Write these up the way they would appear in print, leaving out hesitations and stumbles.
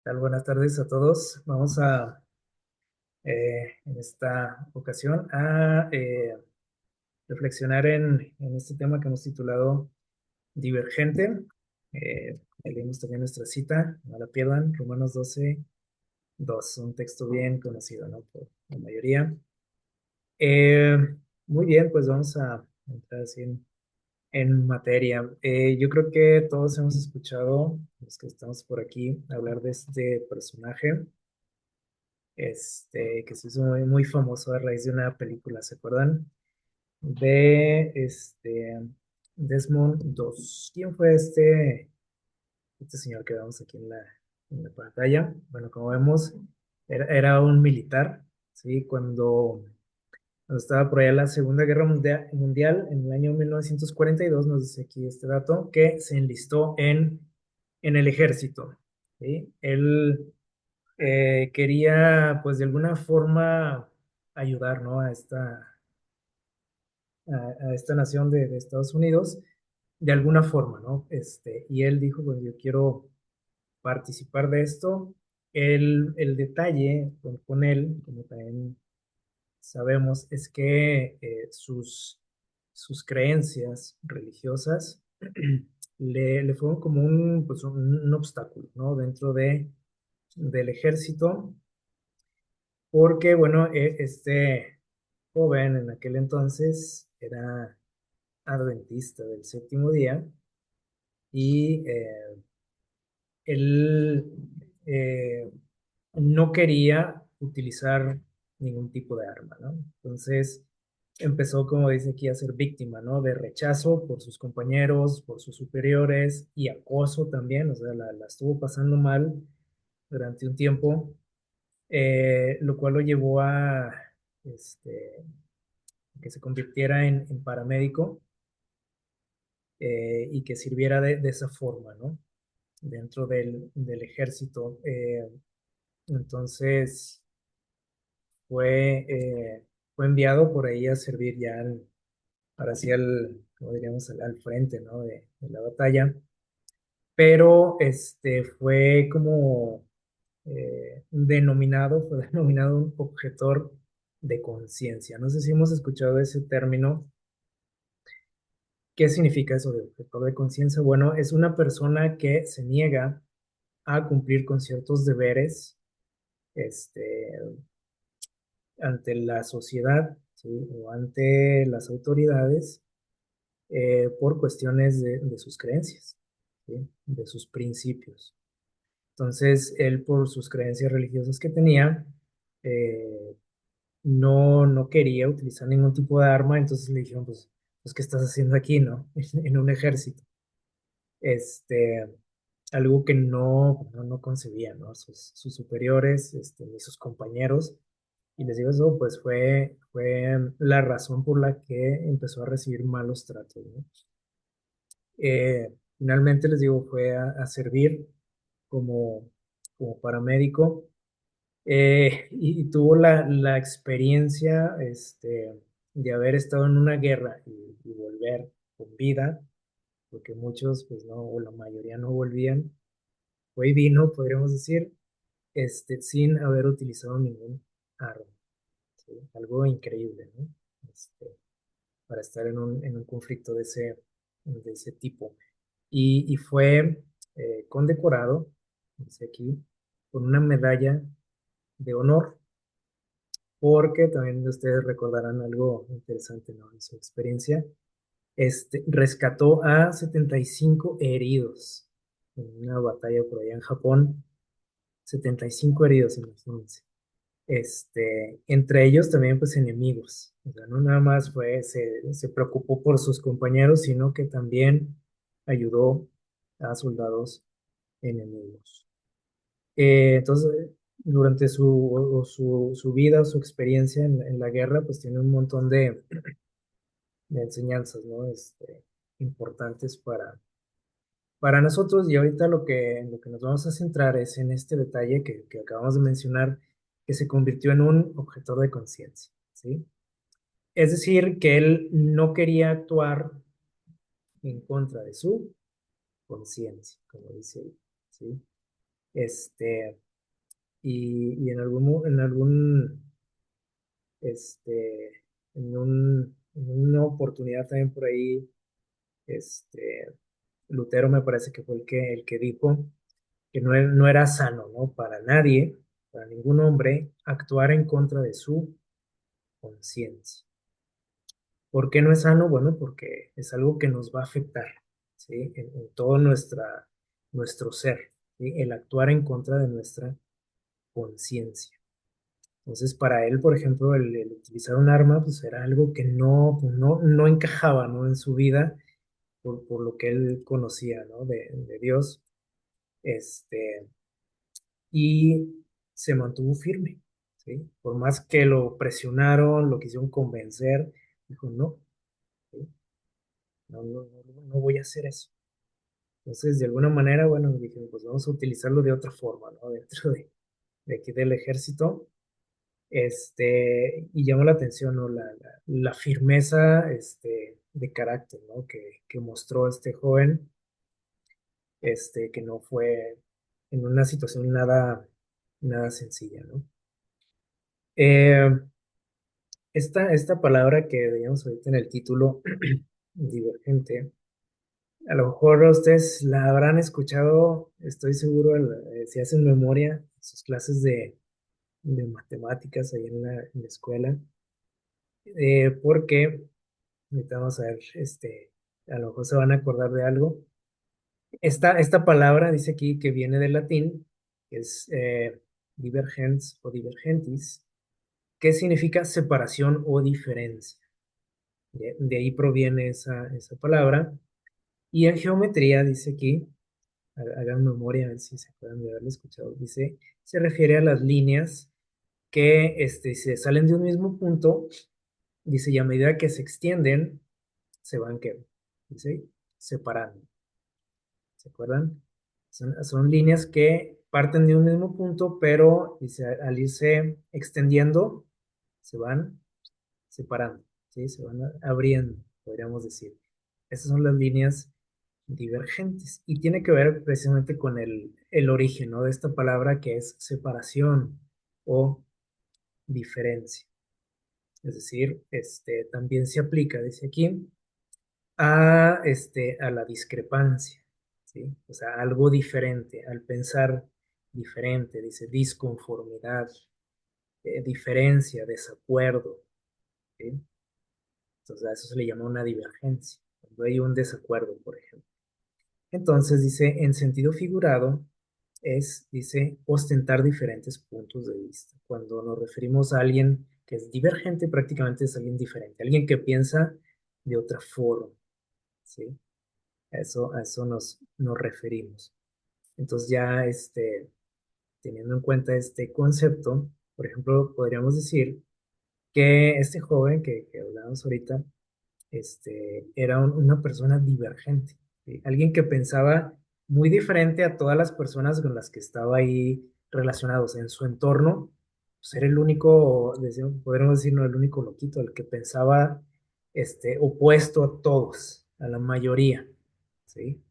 Tal? Buenas tardes a todos. Vamos a, en esta ocasión, a reflexionar en este tema que hemos titulado Divergente. Leímos también nuestra cita, no la pierdan, Romanos 12:2, un texto bien conocido, ¿no? Por la mayoría. Eh, Muy bien, pues vamos a entrar así en materia. Yo creo que todos hemos escuchado, los que estamos por aquí, hablar de este personaje que se hizo muy famoso a raíz de una película, ¿se acuerdan? De Desmond II. ¿Quién fue este señor que vemos aquí en la pantalla? Bueno, como vemos, era un militar, ¿sí? Cuando estaba por allá la Segunda Guerra Mundial, en el año 1942, nos dice aquí este dato, que se enlistó en el ejército, ¿sí? Él quería, pues, de alguna forma ayudar, ¿no? A esta nación de Estados Unidos, de alguna forma, ¿no? Y él dijo, pues yo quiero participar de esto. El detalle con él, como también sabemos, es que sus creencias religiosas le fueron como un obstáculo, ¿no? Dentro del ejército, porque, bueno, este joven en aquel entonces era adventista del séptimo día y él eh, no quería utilizar ningún tipo de arma, ¿no? Entonces empezó, como dice aquí, a ser víctima, ¿no? De rechazo por sus compañeros, por sus superiores y acoso también, o sea, la estuvo pasando mal durante un tiempo, lo cual lo llevó a este, que se convirtiera en paramédico, y que sirviera de esa forma, ¿no? Dentro del ejército. Entonces fue, eh, fue enviado por ahí a servir ya ahora sí como diríamos, al frente, ¿no? De la batalla. Pero fue como fue denominado un objetor de conciencia. No sé si hemos escuchado ese término. ¿Qué significa eso de objetor de conciencia? Bueno, es una persona que se niega a cumplir con ciertos deberes, este, ante la sociedad, ¿sí? O ante las autoridades, por cuestiones de sus creencias, ¿sí? De sus principios. Entonces, él, por sus creencias religiosas que tenía, eh, no quería utilizar ningún tipo de arma. Entonces le dijeron, pues, ¿qué estás haciendo aquí, no? En un ejército. Este, Algo que no concebían, ¿no? Sus superiores, ni sus compañeros. Y les digo eso, pues fue la razón por la que empezó a recibir malos tratos, ¿no? Finalmente, les digo, fue a servir como, como paramédico, y tuvo la experiencia, de haber estado en una guerra y volver con vida, porque muchos, pues no, o la mayoría no volvían. Fue y vino, podríamos decir, sin haber utilizado ningún arma, ¿sí? Algo increíble, ¿no? Este, para estar en un conflicto de ese tipo. Y fue condecorado, dice aquí, con una medalla de honor, porque también ustedes recordarán algo interesante, ¿no? En su experiencia. Rescató a 75 heridos en una batalla por allá en Japón. 75 heridos, imagínense. Entre ellos también, pues, enemigos. O sea, no nada más se preocupó por sus compañeros, sino que también ayudó a soldados enemigos. Entonces, durante su vida, su experiencia en la guerra, pues tiene un montón de enseñanzas, ¿no? Importantes para nosotros. Y ahorita lo que nos vamos a centrar es en este detalle que acabamos de mencionar, que se convirtió en un objetor de conciencia, ¿sí? Es decir, que él no quería actuar en contra de su conciencia, como dice ahí, ¿sí? Este, y este, en una oportunidad también por ahí, este, Lutero me parece que fue el que dijo que no era sano, ¿no? Para nadie, para ningún hombre, actuar en contra de su conciencia. ¿Por qué no es sano? Bueno, porque es algo que nos va a afectar, ¿sí? En todo nuestro ser, ¿sí? El actuar en contra de nuestra conciencia. Entonces, para él, por ejemplo, el utilizar un arma, pues era algo que no encajaba, ¿no? En su vida, por lo que él conocía, ¿no? De Dios, este, y se mantuvo firme, ¿sí? Por más que lo presionaron, lo quisieron convencer, dijo, no, ¿sí? No voy a hacer eso. Entonces, de alguna manera, bueno, dije, pues vamos a utilizarlo de otra forma, ¿no? Dentro de aquí del ejército. Y llamó la atención, ¿no? La firmeza, de carácter, ¿no? Que mostró este joven, que no fue en una situación nada sencilla, ¿no? Eh, esta palabra que veíamos ahorita en el título, divergente, a lo mejor ustedes la habrán escuchado, estoy seguro, si hacen memoria, en sus clases de matemáticas ahí en la escuela, porque ahorita vamos a ver, a lo mejor se van a acordar de algo. Esta palabra dice aquí que viene del latín, que es divergens o divergentis, que significa separación o diferencia. De ahí proviene esa palabra. Y en geometría dice aquí, hagan memoria, a ver si se acuerdan de haberlo escuchado, dice, se refiere a las líneas que se salen de un mismo punto, dice, y a medida que se extienden, se van, ¿qué? Dice, separando. ¿Se acuerdan? Son líneas que parten de un mismo punto, pero dice, al irse extendiendo, se van separando, ¿sí? Se van abriendo, podríamos decir. Esas son las líneas divergentes y tiene que ver precisamente con el origen, ¿no? De esta palabra que es separación o diferencia. Es decir, también se aplica, dice aquí, a la discrepancia, ¿sí? O sea, algo diferente, al pensar diferente, dice disconformidad, diferencia, desacuerdo, ¿sí? Entonces a eso se le llama una divergencia, cuando hay un desacuerdo, por ejemplo. Entonces dice, en sentido figurado, dice, ostentar diferentes puntos de vista. Cuando nos referimos a alguien que es divergente, prácticamente es alguien diferente, alguien que piensa de otra forma, ¿sí? A eso nos referimos. Entonces ya, teniendo en cuenta este concepto, por ejemplo, podríamos decir que este joven que hablábamos ahorita, era una persona divergente, ¿sí? Alguien que pensaba muy diferente a todas las personas con las que estaba ahí relacionados en su entorno, pues era el único, podríamos decir, no el único loquito, el que pensaba, opuesto a todos, a la mayoría, ¿sí?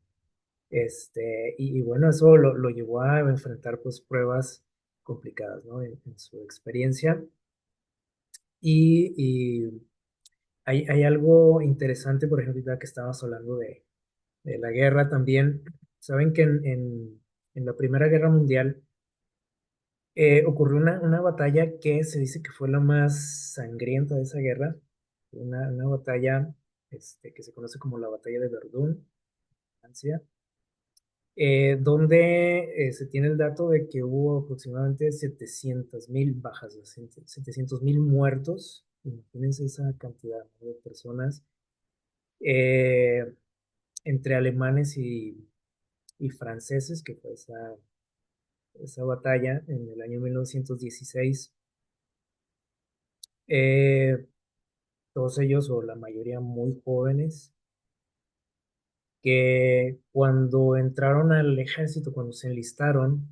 Y bueno, eso lo llevó a enfrentar pues pruebas complicadas, ¿no? En su experiencia. Y hay algo interesante, por ejemplo, ahorita que estábamos hablando de la guerra también. Saben que en la Primera Guerra Mundial ocurrió una batalla que se dice que fue la más sangrienta de esa guerra, una batalla que se conoce como la Batalla de Verdún, Francia, donde se tiene el dato de que hubo aproximadamente 700,000 bajas, 700,000 muertos. Imagínense esa cantidad, ¿no? De personas eh, entre alemanes y franceses, que fue esa batalla en el año 1916. Eh, Todos ellos, o la mayoría, muy jóvenes, que cuando entraron al ejército, cuando se enlistaron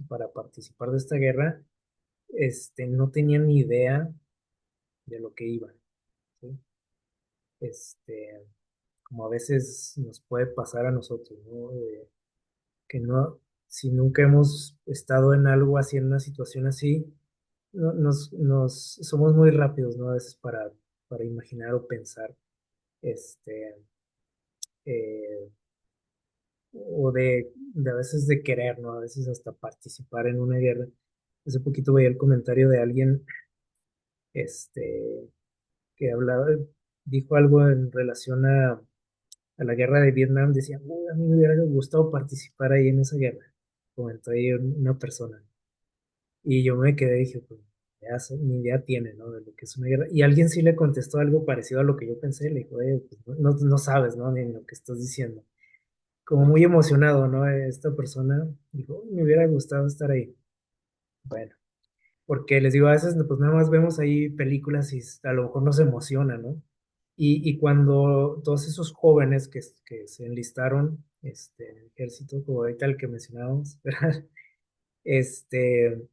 para participar de esta guerra, no tenían ni idea de lo que iban, ¿sí? Este, Como a veces nos puede pasar a nosotros, ¿no? Que no. si nunca hemos estado en algo así, en una situación así, somos muy rápidos, ¿no? A veces para imaginar o pensar, este, eh, o de a veces de querer, ¿no? A veces hasta participar en una guerra. Hace poquito veía el comentario de alguien, este, que hablaba, dijo algo en relación a la guerra de Vietnam, decía: "Uy, a mí me hubiera gustado participar ahí en esa guerra", comentó ahí una persona. Y yo me quedé y dije: "Pues ya ni idea tiene, ¿no? De lo que es una guerra". Y alguien sí le contestó algo parecido a lo que yo pensé, le dijo: "Oye, pues no sabes, ¿no? Ni lo que estás diciendo". Como muy emocionado, ¿no? Esta persona dijo: "Uy, me hubiera gustado estar ahí". Bueno, porque les digo, a veces pues nada más vemos ahí películas y a lo mejor nos emociona, ¿no? Y cuando todos esos jóvenes que se enlistaron en el ejército, como ahorita el que mencionábamos, ¿verdad? Este,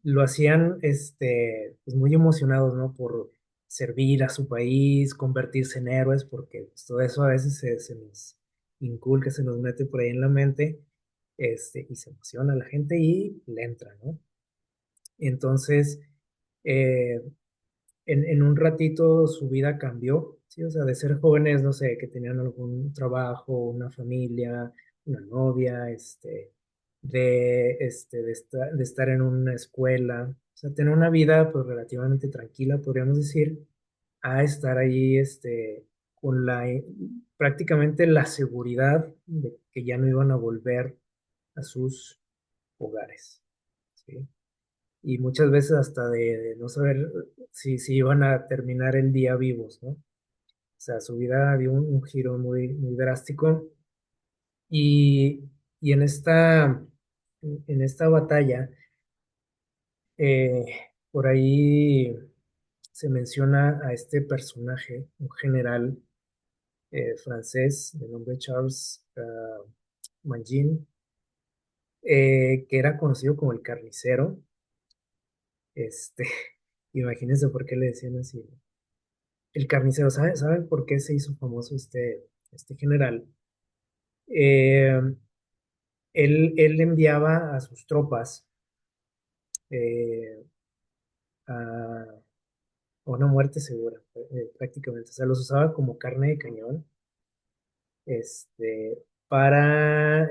lo hacían pues muy emocionados, ¿no? Por servir a su país, convertirse en héroes, porque pues, todo eso a veces se nos inculca, se nos mete por ahí en la mente, y se emociona la gente y le entra, ¿no? Entonces, eh, en un ratito su vida cambió, ¿sí? O sea, de ser jóvenes, no sé, que tenían algún trabajo, una familia, una novia, de estar en una escuela, o sea, tener una vida pues relativamente tranquila, podríamos decir, a estar ahí, con prácticamente la seguridad de que ya no iban a volver a sus hogares, ¿sí? Y muchas veces hasta de no saber si iban a terminar el día vivos, ¿no? O sea, su vida dio un giro muy drástico y, y en esta batalla, eh, por ahí se menciona a este personaje, un general francés de nombre Charles Mangin, que era conocido como el carnicero. Este, imagínense por qué le decían así, ¿no? El carnicero, ¿saben por qué se hizo famoso este general? Eh, él enviaba a sus tropas eh, a una muerte segura, prácticamente. O sea, los usaba como carne de cañón, para,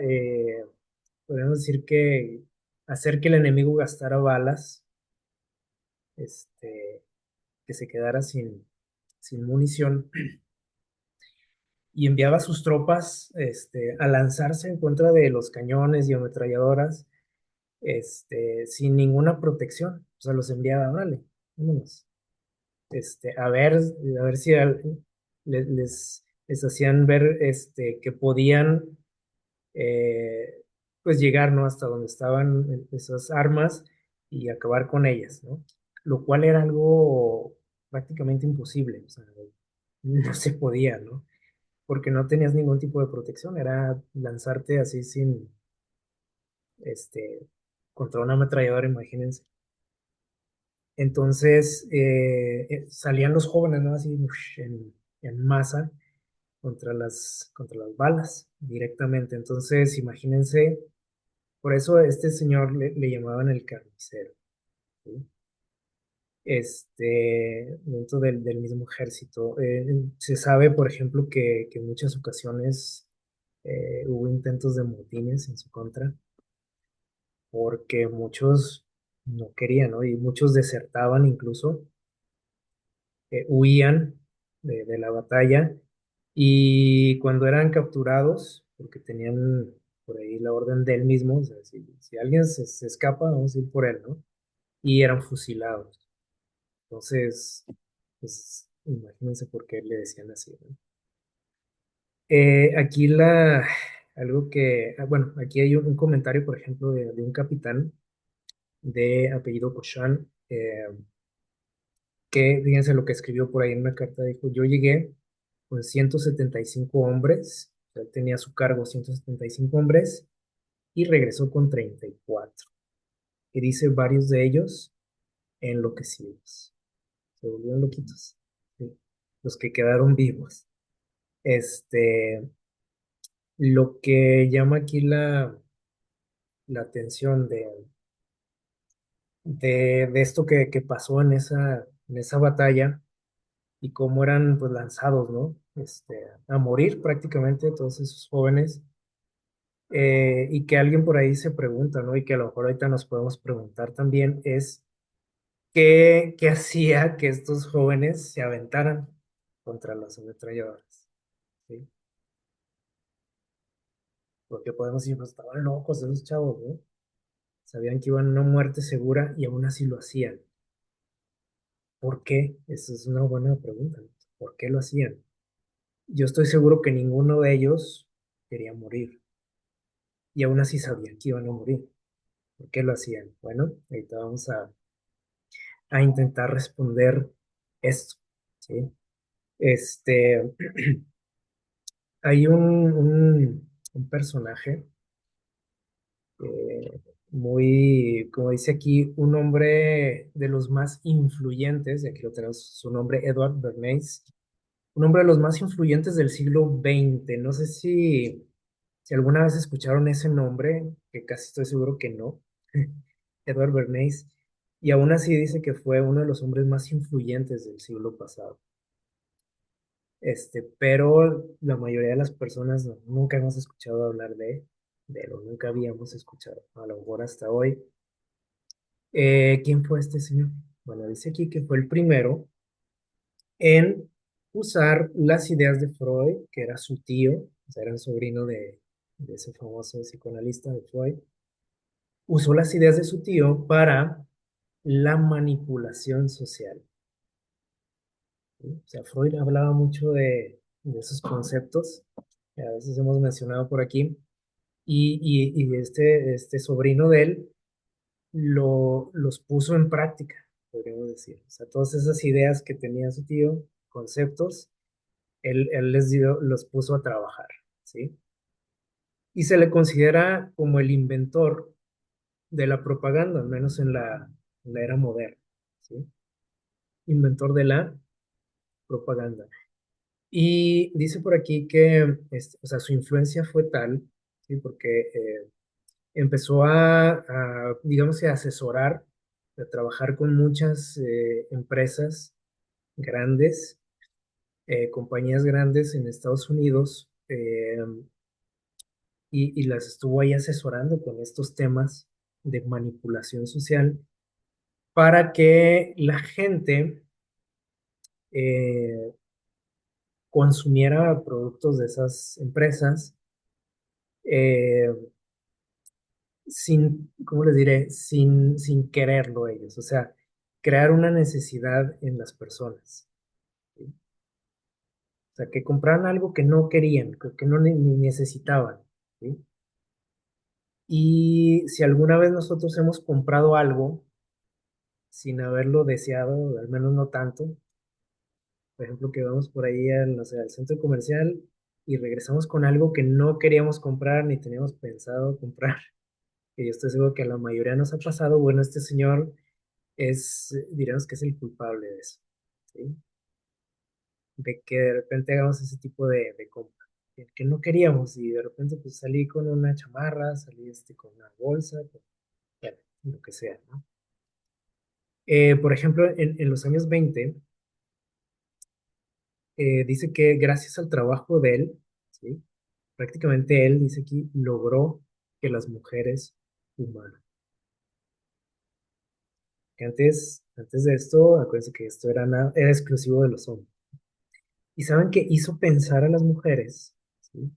podemos decir que hacer que el enemigo gastara balas, este, que se quedara sin munición, y enviaba a sus tropas, a lanzarse en contra de los cañones y ametralladoras, sin ninguna protección. O sea, los enviaba, órale, vámonos. A ver si les hacían ver, que podían, eh, pues llegar, ¿no? Hasta donde estaban esas armas y acabar con ellas, ¿no? Lo cual era algo prácticamente imposible, o sea, no se podía, ¿no? Porque no tenías ningún tipo de protección, era lanzarte así este, contra una ametralladora, imagínense. Entonces salían los jóvenes, ¿no? Así ush, en masa contra las balas directamente. Entonces, imagínense, por eso a este señor le llamaban el carnicero, ¿sí? Dentro del mismo ejército. Se sabe, por ejemplo, que en muchas ocasiones hubo intentos de motines en su contra, porque muchos no querían, ¿no? Y muchos desertaban incluso, huían de la batalla, y cuando eran capturados, porque tenían por ahí la orden de él mismo, o sea, si alguien se escapa, vamos a ir por él, ¿no? Y eran fusilados. Entonces, pues imagínense por qué le decían así, ¿no? Aquí algo bueno, aquí hay un comentario, por ejemplo, de un capitán de apellido Cochrane, que fíjense lo que escribió por ahí en una carta. Dijo: "Yo llegué con 175 hombres, o sea, él tenía a su cargo 175 hombres, y regresó con 34". Y dice: "Varios de ellos enloquecidos, se volvieron loquitos, ¿sí? Los que quedaron vivos". Lo que llama aquí la atención de esto que pasó en esa batalla y cómo eran pues lanzados, ¿no? A morir prácticamente todos esos jóvenes, y que alguien por ahí se pregunta, ¿no? Y que a lo mejor ahorita nos podemos preguntar también es qué hacía que estos jóvenes se aventaran contra las ametralladoras, ¿sí? Porque podemos decir, pues estaban locos esos chavos, ¿no? Sabían que iban a una muerte segura y aún así lo hacían. ¿Por qué? Esa es una buena pregunta, ¿no? ¿Por qué lo hacían? Yo estoy seguro que ninguno de ellos quería morir y aún así sabían que iban a morir. ¿Por qué lo hacían? Bueno, ahorita vamos a intentar responder esto, ¿sí? Este, hay un personaje, eh, muy, como dice aquí, un hombre de los más influyentes, y aquí lo tenemos su nombre, Edward Bernays, un hombre de los más influyentes del siglo XX. No sé si alguna vez escucharon ese nombre, que casi estoy seguro que no, Edward Bernays, y aún así dice que fue uno de los hombres más influyentes del siglo pasado. Pero la mayoría de las personas nunca hemos escuchado hablar de él, o nunca habíamos escuchado, a lo mejor hasta hoy. ¿Quién fue este señor? Bueno, dice aquí que fue el primero en usar las ideas de Freud, que era su tío, o sea, era el sobrino de ese famoso psicoanalista de Freud. Usó las ideas de su tío para la manipulación social, ¿sí? O sea, Freud hablaba mucho de esos conceptos que a veces hemos mencionado por aquí, y este sobrino de él los puso en práctica, podríamos decir. O sea, todas esas ideas que tenía su tío, conceptos, él los puso a trabajar, ¿sí? Y se le considera como el inventor de la propaganda, al menos en la era moderna, ¿sí? Inventor de la propaganda. Y dice por aquí que, o sea, su influencia fue tal, ¿sí? Porque empezó digamos que a asesorar, a trabajar con muchas empresas grandes, compañías grandes en Estados Unidos, y las estuvo ahí asesorando con estos temas de manipulación social para que la gente eh, consumiera productos de esas empresas, eh, sin, ¿cómo les diré? Sin quererlo ellos, o sea, crear una necesidad en las personas, ¿sí? O sea, que compraran algo que no querían, que no ni necesitaban, ¿sí? Y si alguna vez nosotros hemos comprado algo sin haberlo deseado, al menos no tanto, por ejemplo, que vamos por ahí no sé, al centro comercial y regresamos con algo que no queríamos comprar ni teníamos pensado comprar, que yo estoy seguro que a la mayoría nos ha pasado, bueno, este señor diríamos que es el culpable de eso, ¿sí? De que de repente hagamos ese tipo de compra, que no queríamos, y de repente pues salí con una chamarra, salí con una bolsa, con, bueno, lo que sea, ¿no? Por ejemplo, en los años 20, dice que gracias al trabajo de él, ¿sí? Prácticamente él, dice aquí, logró que las mujeres fumaran. Que antes de esto, acuérdense que esto era exclusivo de los hombres. Y saben que hizo pensar a las mujeres, ¿sí?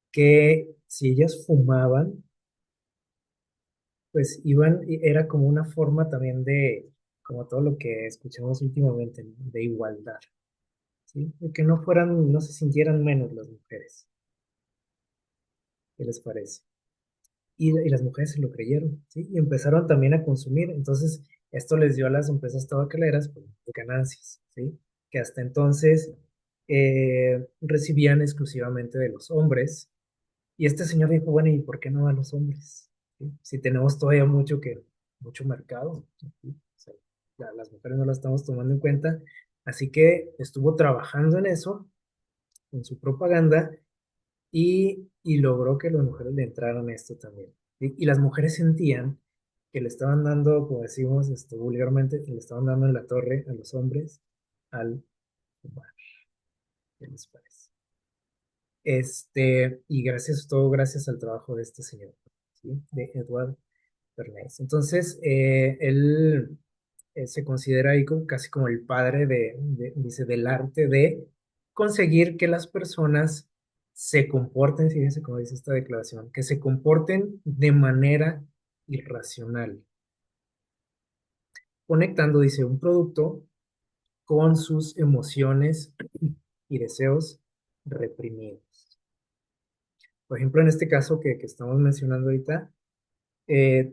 Que si ellas fumaban, pues era como una forma también como todo lo que escuchamos últimamente, ¿no? De igualdad, ¿sí? De que no se sintieran menos las mujeres. ¿Qué les parece? Y las mujeres se lo creyeron, ¿sí? Y empezaron también a consumir. Entonces, esto les dio a las empresas tabacaleras pues, ganancias, ¿sí? Que hasta entonces recibían exclusivamente de los hombres. Y este señor dijo, bueno, ¿y por qué no a los hombres? ¿Sí? Si tenemos todavía mucho mercado, ¿sí? O sea, las mujeres no la estamos tomando en cuenta. Así que estuvo trabajando en eso, en su propaganda, y logró que las mujeres le entraran a esto también. ¿sí? Y las mujeres sentían que le estaban dando, como decimos vulgarmente, que le estaban dando en la torre a los hombres al fumar. ¿Qué les parece? Y gracias, todo gracias al trabajo de este señor, ¿sí? De Edward Bernays. Entonces, él se considera ahí como, casi como el padre dice, del arte de conseguir que las personas se comporten, fíjense cómo dice esta declaración, que se comporten de manera irracional, conectando, dice, un producto con sus emociones y deseos reprimidos. Por ejemplo, en este caso que estamos mencionando ahorita,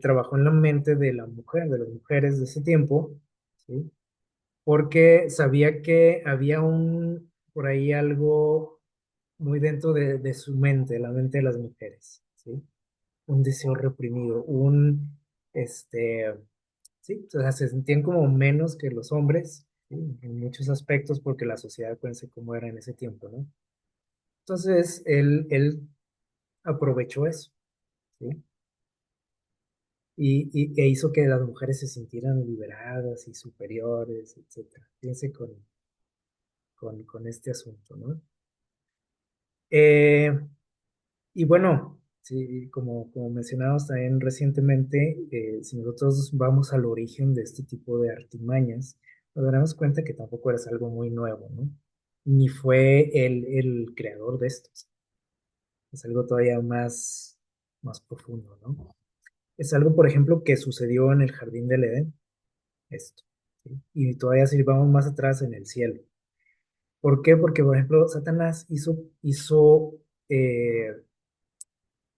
trabajó en la mente de la mujer, de las mujeres de ese tiempo, ¿sí? Porque sabía que había por ahí algo muy dentro de su mente, la mente de las mujeres, ¿sí? Un deseo reprimido, este, sí, o sea, se sentían como menos que los hombres, ¿sí? En muchos aspectos, porque la sociedad, acuérdense cómo era en ese tiempo, ¿no? Entonces, él aprovechó eso, ¿sí? E hizo que las mujeres se sintieran liberadas y superiores, etcétera. Fíjense con este asunto, ¿no? Eh, y bueno, sí, como mencionamos también recientemente, si nosotros vamos al origen de este tipo de artimañas, nos daremos cuenta que tampoco es algo muy nuevo, ¿no? Ni fue el creador de estos. Es algo todavía más profundo, ¿no? Es algo, por ejemplo, que sucedió en el Jardín del Edén, esto, ¿sí? Y todavía si vamos más atrás en el cielo. ¿Por qué? Porque, por ejemplo, Satanás hizo eh,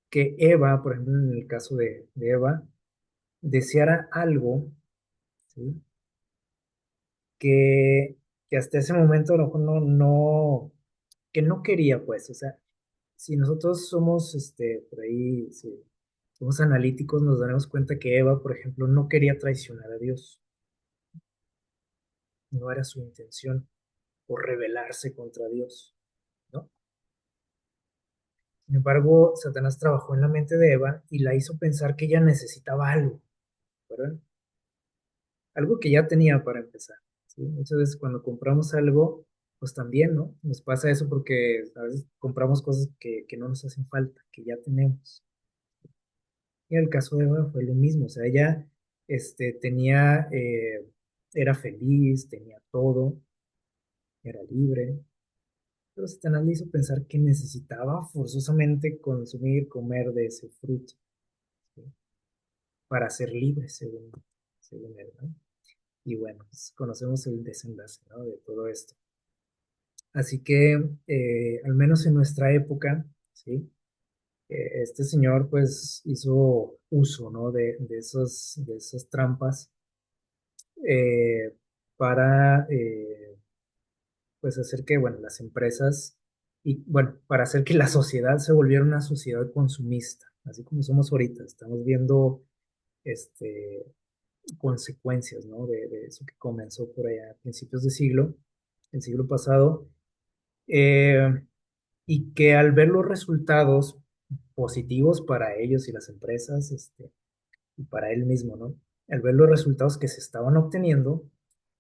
que Eva, por ejemplo, en el caso de Eva, deseara algo, ¿sí? que, que hasta ese momento a lo mejor que no quería, pues, o sea, si nosotros somos, por ahí, si somos analíticos, nos daremos cuenta que Eva, por ejemplo, no quería traicionar a Dios, no era su intención, o rebelarse contra Dios, ¿no? Sin embargo, Satanás trabajó en la mente de Eva y la hizo pensar que ella necesitaba algo, ¿verdad? Algo que ya tenía para empezar, ¿sí? Muchas veces cuando compramos algo, pues también, ¿no? Nos pasa eso porque a veces compramos cosas que no nos hacen falta, que ya tenemos. Y en el caso de Eva fue lo mismo, o sea, ella tenía, era feliz, tenía todo, era libre, pero Satanás le hizo pensar que necesitaba forzosamente consumir, comer de ese fruto, ¿sí? Para ser libre, según él, ¿no? Y bueno, pues conocemos el desenlace, ¿no? De todo esto. Así que, al menos en nuestra época, ¿sí? Este señor pues hizo uso, ¿no? De esas trampas eh, para pues hacer que, bueno, las empresas y, bueno, para hacer que la sociedad se volviera una sociedad consumista, así como somos ahorita. Estamos viendo este, consecuencias, ¿no? De eso que comenzó por allá a principios de siglo, el siglo pasado, eh, y que al ver los resultados positivos para ellos y las empresas, y para él mismo, ¿no? Al ver los resultados que se estaban obteniendo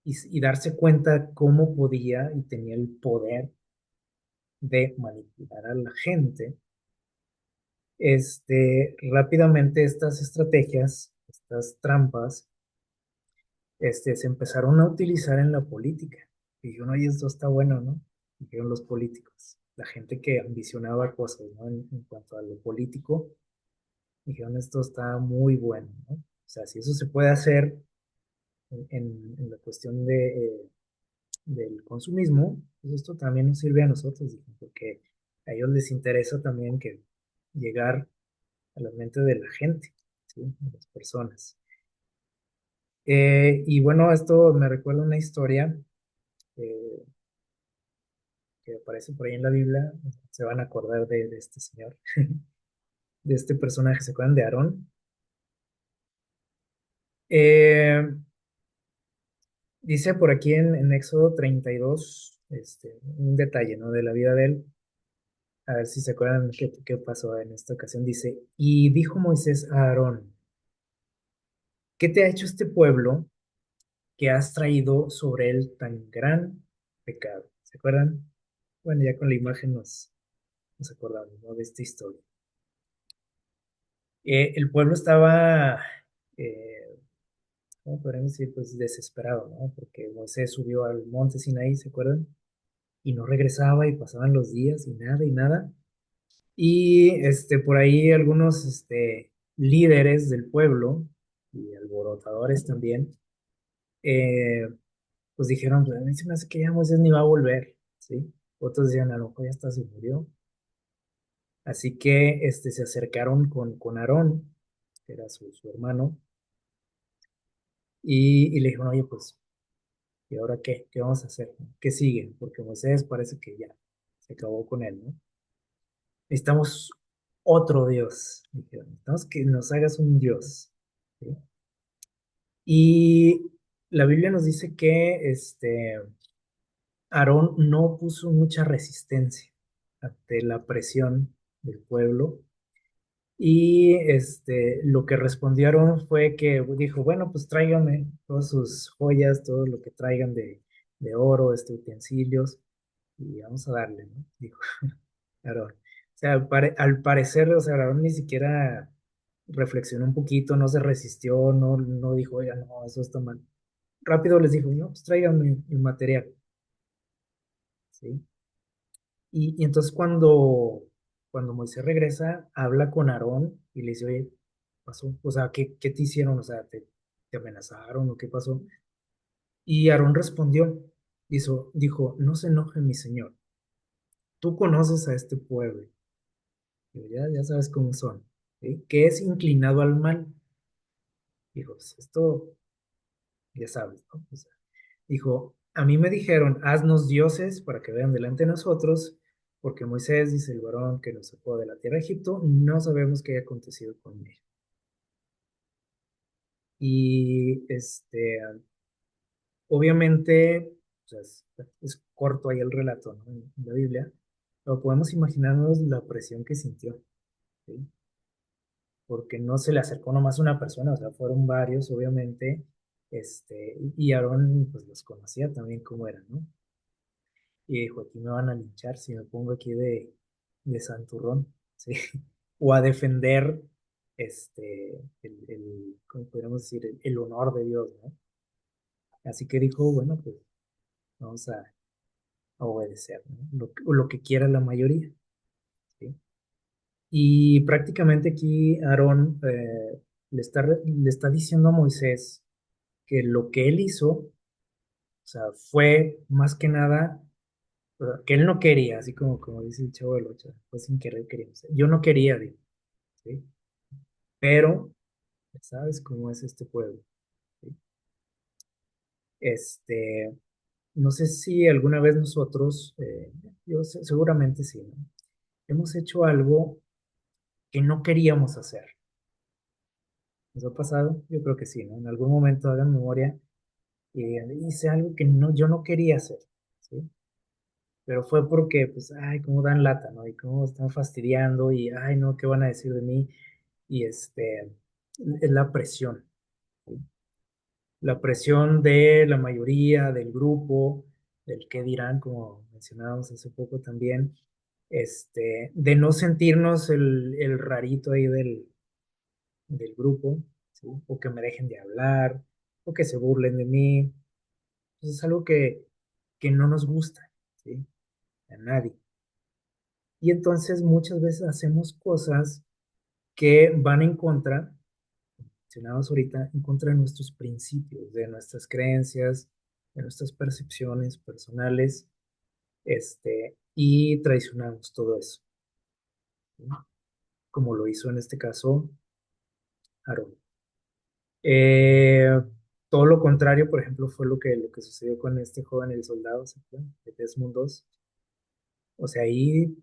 y darse cuenta cómo podía y tenía el poder de manipular a la gente, rápidamente estas estrategias, estas trampas, se empezaron a utilizar en la política. Y dijeron, oye, esto está bueno, ¿no? Dijeron los políticos, la gente que ambicionaba cosas, ¿no? En cuanto a lo político, dijeron, esto está muy bueno, ¿no? O sea, si eso se puede hacer en la cuestión del consumismo, pues esto también nos sirve a nosotros, dijeron, porque a ellos les interesa también que llegar a la mente de la gente, ¿sí? De las personas. Y bueno, esto me recuerda una historia eh, que aparece por ahí en la Biblia, se van a acordar de este señor, de este personaje, ¿se acuerdan de Aarón? Eh, Dice por aquí en Éxodo 32, un detalle, ¿no? De la vida de él. A ver si se acuerdan qué pasó en esta ocasión. Dice, y dijo Moisés a Aarón, ¿qué te ha hecho este pueblo que has traído sobre él tan gran pecado? ¿Se acuerdan? Bueno, ya con la imagen nos acordamos, ¿no? De esta historia. El pueblo estaba, eh, ¿cómo podríamos decir? Pues desesperado, ¿no? Porque Moisés subió al monte Sinaí, ¿se acuerdan? Y no regresaba y pasaban los días y nada y nada. Y por ahí algunos líderes del pueblo y alborotadores también, eh, pues dijeron, pues a mí se me hace que ya Moisés ni va a volver, ¿sí? Otros decían, a lo mejor ya hasta se murió. Así que se acercaron con Aarón, que era su hermano, y le dijeron, oye, pues, ¿y ahora qué? ¿Qué vamos a hacer? ¿Qué sigue? Porque Moisés parece que ya se acabó con él, ¿no? Necesitamos otro Dios, dijeron. Necesitamos que nos hagas un Dios, ¿sí? Y la Biblia nos dice que Aarón no puso mucha resistencia ante la presión del pueblo. Y lo que respondió Aarón fue que dijo, bueno, pues tráigame todas sus joyas, todo lo que traigan de oro, utensilios, y vamos a darle, ¿no? Dijo Aarón. O sea, al parecer, o sea, Aarón ni siquiera reflexionó un poquito, no se resistió, no dijo, oiga, no, eso está mal. Rápido les dijo, no, pues tráiganme el material, ¿sí? Y entonces cuando Moisés regresa, habla con Aarón y le dice, oye, ¿qué pasó? O sea, ¿qué te hicieron? O sea, ¿te amenazaron o qué pasó? Y Aarón respondió, dijo, no se enoje mi señor, tú conoces a este pueblo, digo, ya sabes cómo son, ¿sí? Que es inclinado al mal. Dijo, pues esto ya sabes, ¿no? O sea, dijo, a mí me dijeron, haznos dioses para que vean delante de nosotros, porque Moisés, dice el varón que nos sacó de la tierra de Egipto, no sabemos qué haya acontecido con él. Y obviamente, o sea, es corto ahí el relato, ¿no? En la Biblia, pero podemos imaginarnos la presión que sintió, ¿sí? Porque no se le acercó nomás una persona, o sea, fueron varios, obviamente, y Aarón, pues los conocía también cómo eran, ¿no? Y dijo, aquí me van a linchar si me pongo aquí de santurrón, ¿sí? O a defender ¿cómo podríamos decir? El honor de Dios, ¿no? Así que dijo, bueno, pues vamos a obedecer, ¿no? Lo que quiera la mayoría, ¿sí? Y prácticamente aquí Aarón le está diciendo a Moisés que lo que él hizo, o sea, fue más que nada que él no quería, así como dice el Chavo del Ocho, fue sin querer quería. O sea, yo no quería, digo, ¿sí? Pero, ¿sabes cómo es este pueblo? ¿Sí? Este, no sé si alguna vez nosotros, seguramente sí, ¿no? Hemos hecho algo que no queríamos hacer. ¿Nos ha pasado? Yo creo que sí, ¿no? En algún momento hagan memoria y hice algo que yo no quería hacer, ¿sí? Pero fue porque, pues, ay, cómo dan lata, ¿no? Y cómo están fastidiando y, ay, no, ¿qué van a decir de mí? Y es la presión, ¿sí? La presión de la mayoría, del grupo, del qué dirán, como mencionábamos hace poco también, de no sentirnos el rarito ahí del grupo, ¿sí? O que me dejen de hablar, o que se burlen de mí. Entonces es algo que no nos gusta, ¿sí? A nadie. Y entonces muchas veces hacemos cosas que van en contra, mencionados ahorita, en contra de nuestros principios, de nuestras creencias, de nuestras percepciones personales, y traicionamos todo eso, ¿sí? Como lo hizo en este caso Aarón. Eh, Todo lo contrario, por ejemplo, fue lo que sucedió con este joven, el soldado, ¿se acuerdan? De Desmond 2. O sea, ahí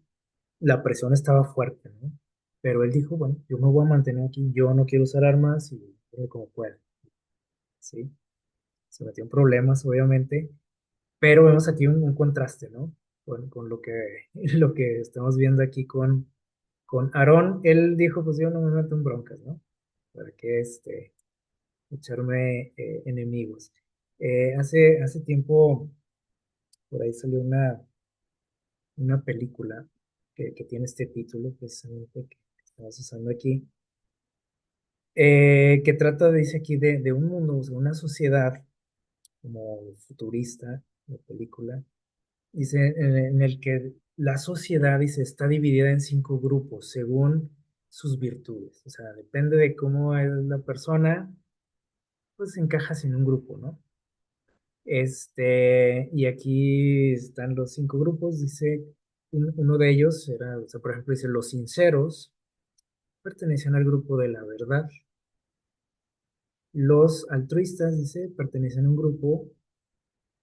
la presión estaba fuerte, ¿no? Pero él dijo, bueno, yo me voy a mantener aquí, yo no quiero usar armas y como pueda, ¿sí? Se metió en problemas, obviamente, pero vemos aquí un contraste, ¿no? con lo que, lo que estamos viendo aquí con Aarón. Él dijo, pues yo no me meto en broncas, ¿no? ¿Para qué echarme enemigos? Hace tiempo por ahí salió una película que tiene este título precisamente que estamos usando aquí, que trata, dice aquí, de un mundo, o sea, una sociedad como futurista, de película, dice, en el que la sociedad, dice, está dividida en 5 grupos según sus virtudes. O sea, depende de cómo es la persona, pues encajas en un grupo, ¿no? Y aquí están los 5 grupos, dice, uno de ellos era, o sea, por ejemplo, dice, los sinceros pertenecían al grupo de la verdad. Los altruistas, dice, pertenecen a un grupo,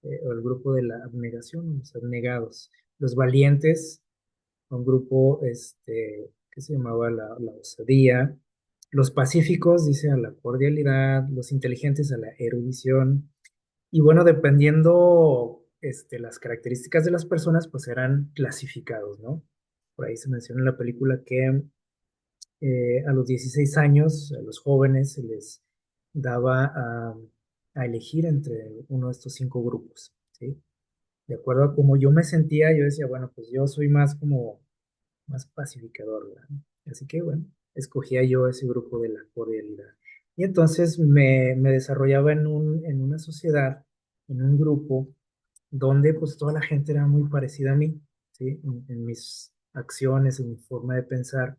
o al grupo de la abnegación, los abnegados. Los valientes, a un grupo, que se llamaba la osadía. Los pacíficos, dice, a la cordialidad. Los inteligentes, a la erudición. Y bueno, dependiendo, las características de las personas, pues eran clasificados, ¿no? Por ahí se menciona en la película que a los 16 años, a los jóvenes se les daba a elegir entre uno de estos 5 grupos, ¿sí? De acuerdo a cómo yo me sentía, yo decía, bueno, pues yo soy más como, más pacificador, ¿verdad? Así que, bueno, escogía yo ese grupo de la cordialidad. Y entonces me desarrollaba en una sociedad, en un grupo, donde pues toda la gente era muy parecida a mí, ¿sí? En mis acciones, en mi forma de pensar.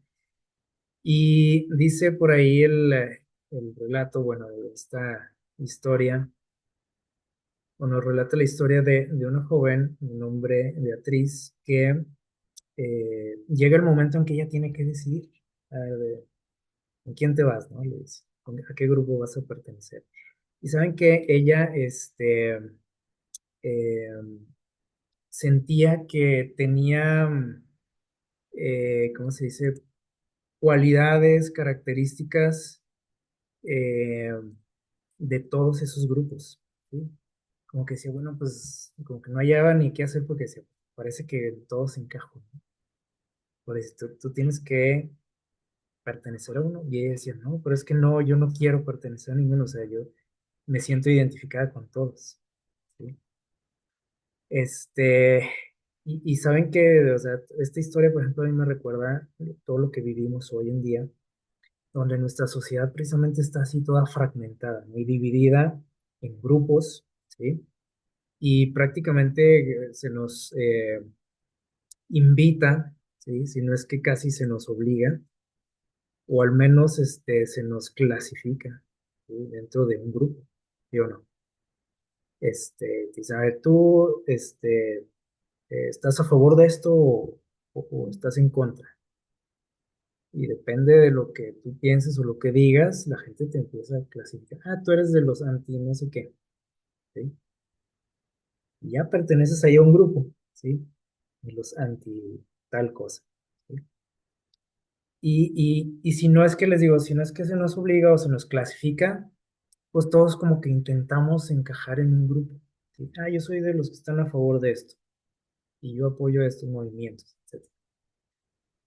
Y dice por ahí el relato, bueno, de esta historia, o nos relata la historia de una joven, de nombre Beatriz, que llega el momento en que ella tiene que decidir, a ver, ¿con quién te vas, no? Le dice, ¿a qué grupo vas a pertenecer? Y saben que ella, eh, sentía que tenía, ¿cómo se dice? Cualidades, características, eh, de todos esos grupos, ¿sí? Como que decía, bueno, pues como que no hallaba ni qué hacer porque decía, parece que todos encajan, ¿no? Por eso tú tienes que pertenecer a uno. Y ella decía, no, pero es que no, yo no quiero pertenecer a ninguno, o sea, yo me siento identificada con todos, ¿sí? Este, y saben que, o sea, esta historia, por ejemplo, a mí me recuerda todo lo que vivimos hoy en día, donde nuestra sociedad precisamente está así toda fragmentada, ¿no? Y dividida en grupos, ¿sí? Y prácticamente se nos invita, ¿sí? Si no es que casi se nos obliga, o al menos se nos clasifica, ¿sí? Dentro de un grupo, ¿sí o no? Dice, a ver, tú, ¿estás a favor de esto o estás en contra? Y depende de lo que tú pienses o lo que digas, la gente te empieza a clasificar. Ah, tú eres de los anti no sé qué, ¿sí? Y ya perteneces ahí a un grupo, ¿sí? De los anti tal cosa, ¿sí? Y si no es que les digo, si no es que se nos obliga o se nos clasifica, pues todos como que intentamos encajar en un grupo, ¿sí? Ah, yo soy de los que están a favor de esto y yo apoyo estos movimientos, etcétera.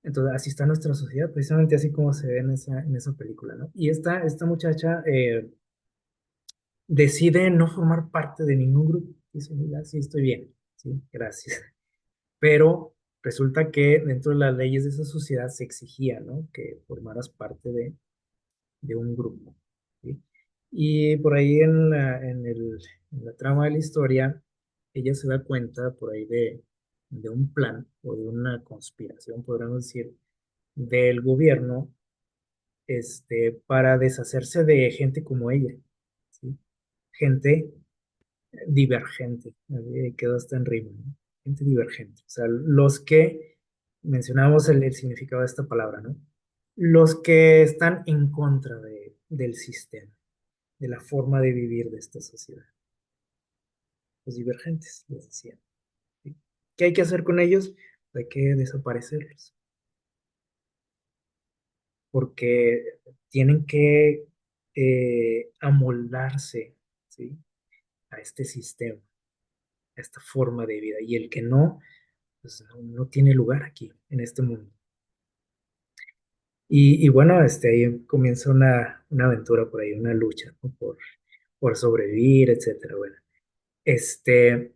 Entonces, así está nuestra sociedad, precisamente así como se ve en esa película, ¿no? Y esta muchacha decide no formar parte de ningún grupo. Dice, mira, sí, estoy bien, sí, gracias. Pero resulta que dentro de las leyes de esa sociedad se exigía, ¿no? Que formaras parte de un grupo, ¿sí? Y por ahí en la trama de la historia, ella se da cuenta por ahí de un plan o de una conspiración, podríamos decir, del gobierno, para deshacerse de gente como ella, ¿sí? Gente divergente, quedó hasta en rima, ¿no? Gente divergente, o sea, los que mencionamos el significado de esta palabra, ¿no? Los que están en contra del sistema, de la forma de vivir de esta sociedad, los divergentes, les decía, ¿sí? ¿Qué hay que hacer con ellos? Hay que desaparecerlos, porque tienen que amoldarse, ¿sí? A este sistema, a esta forma de vida, y el que no, pues no tiene lugar aquí, en este mundo. Y bueno, ahí comienza una aventura por ahí, una lucha, ¿no? Por sobrevivir, etcétera. Bueno, este,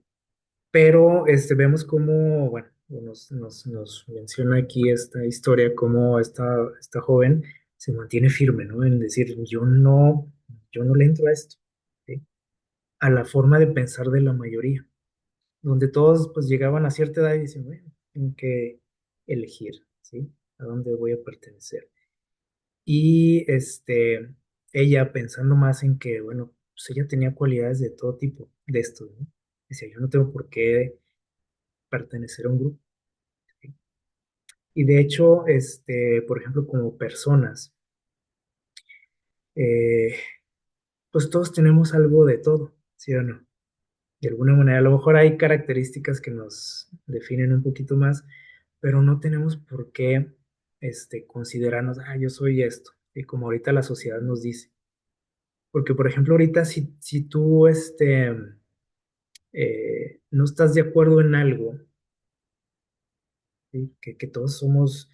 pero vemos cómo, bueno, nos menciona aquí esta historia, cómo esta joven se mantiene firme, ¿no? En decir, yo no le entro a esto, ¿sí? A la forma de pensar de la mayoría, donde todos pues llegaban a cierta edad y dicen, bueno, tengo que elegir, ¿sí? ¿A dónde voy a pertenecer? Y ella pensando más en que, bueno, pues ella tenía cualidades de todo tipo de esto, ¿no? Decía, yo no tengo por qué pertenecer a un grupo, ¿sí? Y de hecho, por ejemplo, como personas, eh, pues todos tenemos algo de todo, ¿sí o no? De alguna manera, a lo mejor hay características que nos definen un poquito más, pero no tenemos por qué, considerarnos, yo soy esto, y como ahorita la sociedad nos dice. Porque, por ejemplo, ahorita si tú, no estás de acuerdo en algo, ¿sí? Que todos somos,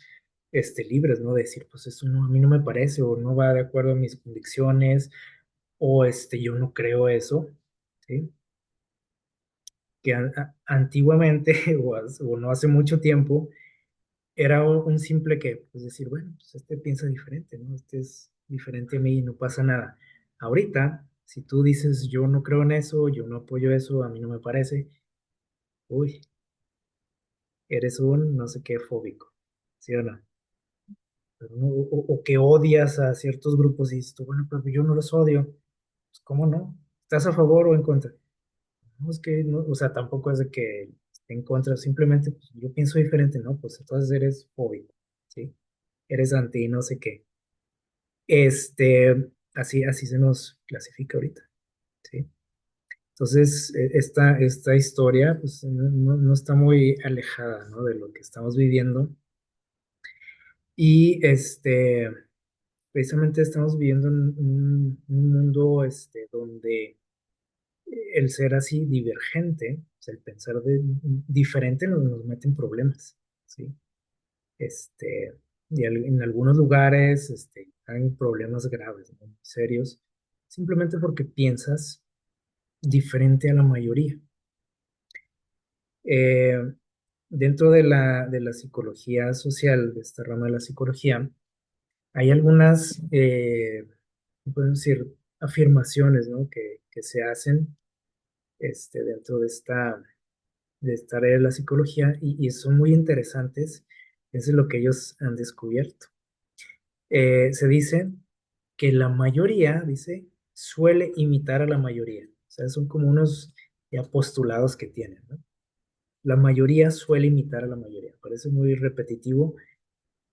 libres, ¿no? De decir, pues eso no, a mí no me parece, o no va de acuerdo a mis convicciones, o yo no creo eso, ¿sí? Que antiguamente, o no hace mucho tiempo, era un simple que, pues decir, bueno, pues piensa diferente, ¿no? Este es diferente a mí y no pasa nada. Ahorita, si tú dices, yo no creo en eso, yo no apoyo eso, a mí no me parece, uy, eres un no sé qué fóbico, ¿sí o no? Pero o que odias a ciertos grupos y dices tú, bueno, pero yo no los odio. Pues, ¿cómo no? ¿Estás a favor o en contra? No, es que no, o sea, tampoco es de que esté en contra, simplemente pues, yo pienso diferente, ¿no? Pues entonces eres fóbico, ¿sí? Eres anti no sé qué. Así se nos clasifica ahorita, ¿sí? Entonces, esta historia, pues, no está muy alejada, ¿no? De lo que estamos viviendo. Y precisamente estamos viviendo en un mundo donde el ser así divergente, o sea, el pensar diferente nos mete en problemas, ¿sí? Este, y en algunos lugares hay problemas graves, ¿no? Serios, simplemente porque piensas diferente a la mayoría. Eh, Dentro de la psicología social, de esta rama de la psicología, hay algunas, puedo decir, afirmaciones, ¿no? que se hacen dentro de esta área de la psicología y son muy interesantes. Eso es lo que ellos han descubierto. Se dice que la mayoría, dice, suele imitar a la mayoría. O sea, son como unos ya postulados que tienen, ¿no? La mayoría suele imitar a la mayoría. Parece muy repetitivo,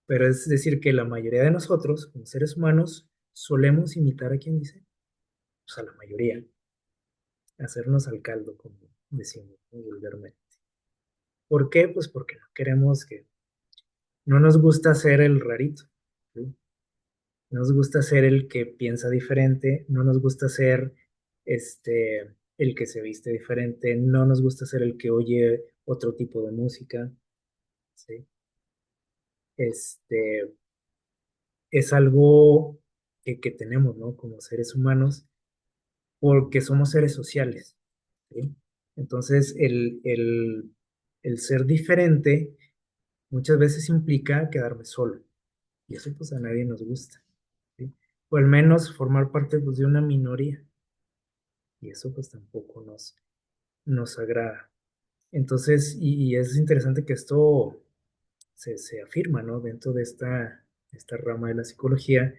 pero es decir que la mayoría de nosotros, como seres humanos, solemos imitar a quien dice, pues a la mayoría, hacernos al caldo, como decimos, ¿no? Vulgarmente. ¿Por qué? Pues porque no queremos no nos gusta ser el rarito, ¿sí? No nos gusta ser el que piensa diferente, no nos gusta ser el que se viste diferente, no nos gusta ser el que oye otro tipo de música, ¿sí? Este, es algo que tenemos, ¿no? Como seres humanos, porque somos seres sociales, ¿sí? Entonces, el ser diferente muchas veces implica quedarme solo, y eso pues a nadie nos gusta, ¿sí? O al menos formar parte pues, de una minoría, y eso pues tampoco nos agrada. Entonces, y es interesante que esto se afirma, ¿no? Dentro de esta rama de la psicología,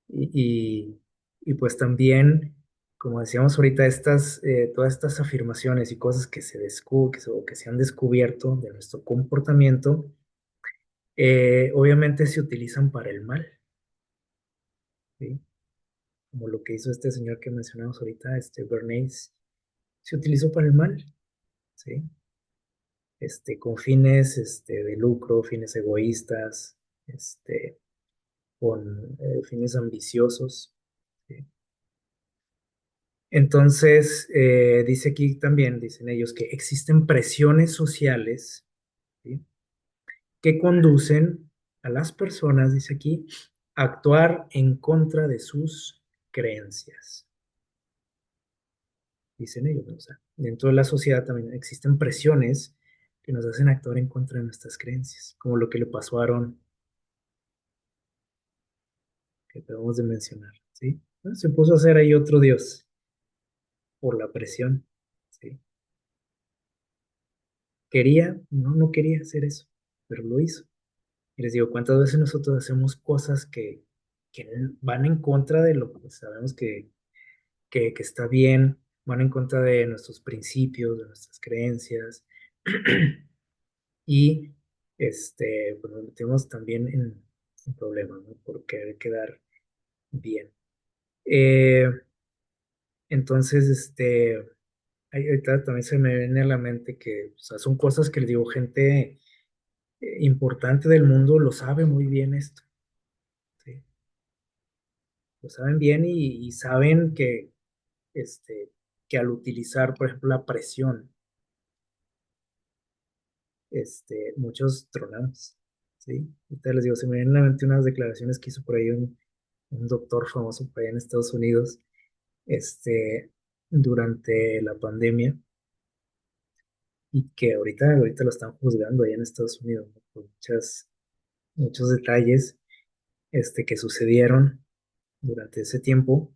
y, y, y, pues también, como decíamos ahorita, todas estas afirmaciones y cosas que se descubren, que se han descubierto de nuestro comportamiento, obviamente se utilizan para el mal, ¿sí? Como lo que hizo este señor que mencionamos ahorita, Bernays, se utilizó para el mal, ¿sí? Con fines de lucro, fines egoístas, con fines ambiciosos, ¿sí? Entonces, dice aquí también, dicen ellos, que existen presiones sociales, ¿sí? Que conducen a las personas, dice aquí, a actuar en contra de sus creencias, dicen ellos, ¿no? O sea, dentro de la sociedad también existen presiones que nos hacen actuar en contra de nuestras creencias, como lo que le pasó a Aarón, que acabamos de mencionar, ¿sí? Bueno, se puso a hacer ahí otro dios por la presión, ¿sí? Quería, no, no quería hacer eso, pero lo hizo. Y les digo, ¿cuántas veces nosotros hacemos cosas que van en contra de lo que sabemos que está bien, van en contra de nuestros principios, de nuestras creencias? Y pues nos metemos también en problemas, ¿no? Por querer quedar bien. Eh, entonces, ahorita también se me viene a la mente que, o sea, son cosas que, les digo, gente importante del mundo lo sabe muy bien esto, ¿sí? Lo saben bien y saben este, que al utilizar, por ejemplo, la presión, muchos tronamos, ¿sí? Ahorita les digo, se me vienen a la mente unas declaraciones que hizo por ahí un doctor famoso por allá en Estados Unidos, este, durante la pandemia, y que ahorita lo están juzgando allá en Estados Unidos, ¿no? Por muchos detalles, que sucedieron durante ese tiempo,